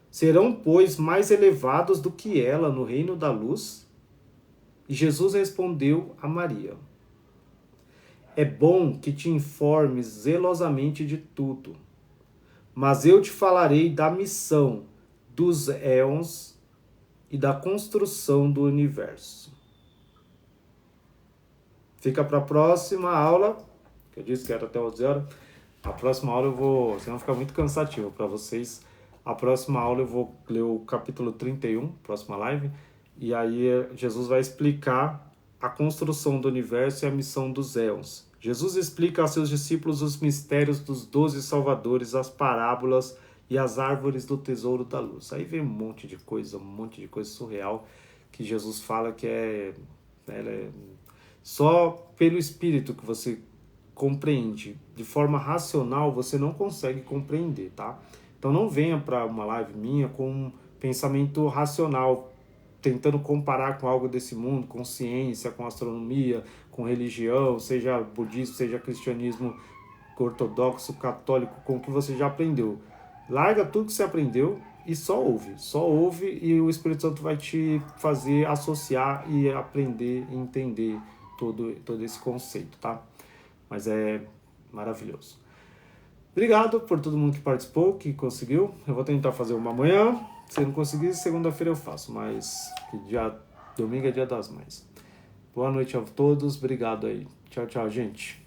Serão, pois, mais elevados do que ela no reino da luz? E Jesus respondeu a Maria: É bom que te informes zelosamente de tudo, mas eu te falarei da missão dos éons e da construção do universo. Fica para a próxima aula, que eu disse que era até 11 horas. A próxima aula eu vou, senão fica muito cansativo para vocês. A próxima aula eu vou ler o capítulo 31, próxima live, e aí Jesus vai explicar a construção do universo e a missão dos éons. Jesus explica aos seus discípulos os mistérios dos 12 salvadores, as parábolas e as árvores do tesouro da luz. Aí vem um monte de coisa surreal que Jesus fala que é só pelo Espírito que você compreende. De forma racional você não consegue compreender, tá? Então não venha para uma live minha com um pensamento racional, tentando comparar com algo desse mundo, com ciência, com astronomia, com religião, seja budismo, seja cristianismo ortodoxo, católico, com o que você já aprendeu. Larga tudo que você aprendeu e só ouve e o Espírito Santo vai te fazer associar e aprender e entender todo esse conceito, tá? Mas é maravilhoso. Obrigado por todo mundo que participou, que conseguiu. Eu vou tentar fazer uma amanhã. Se não conseguir, segunda-feira eu faço, mas domingo é Dia das Mães. Boa noite a todos, obrigado aí. Tchau, tchau, gente.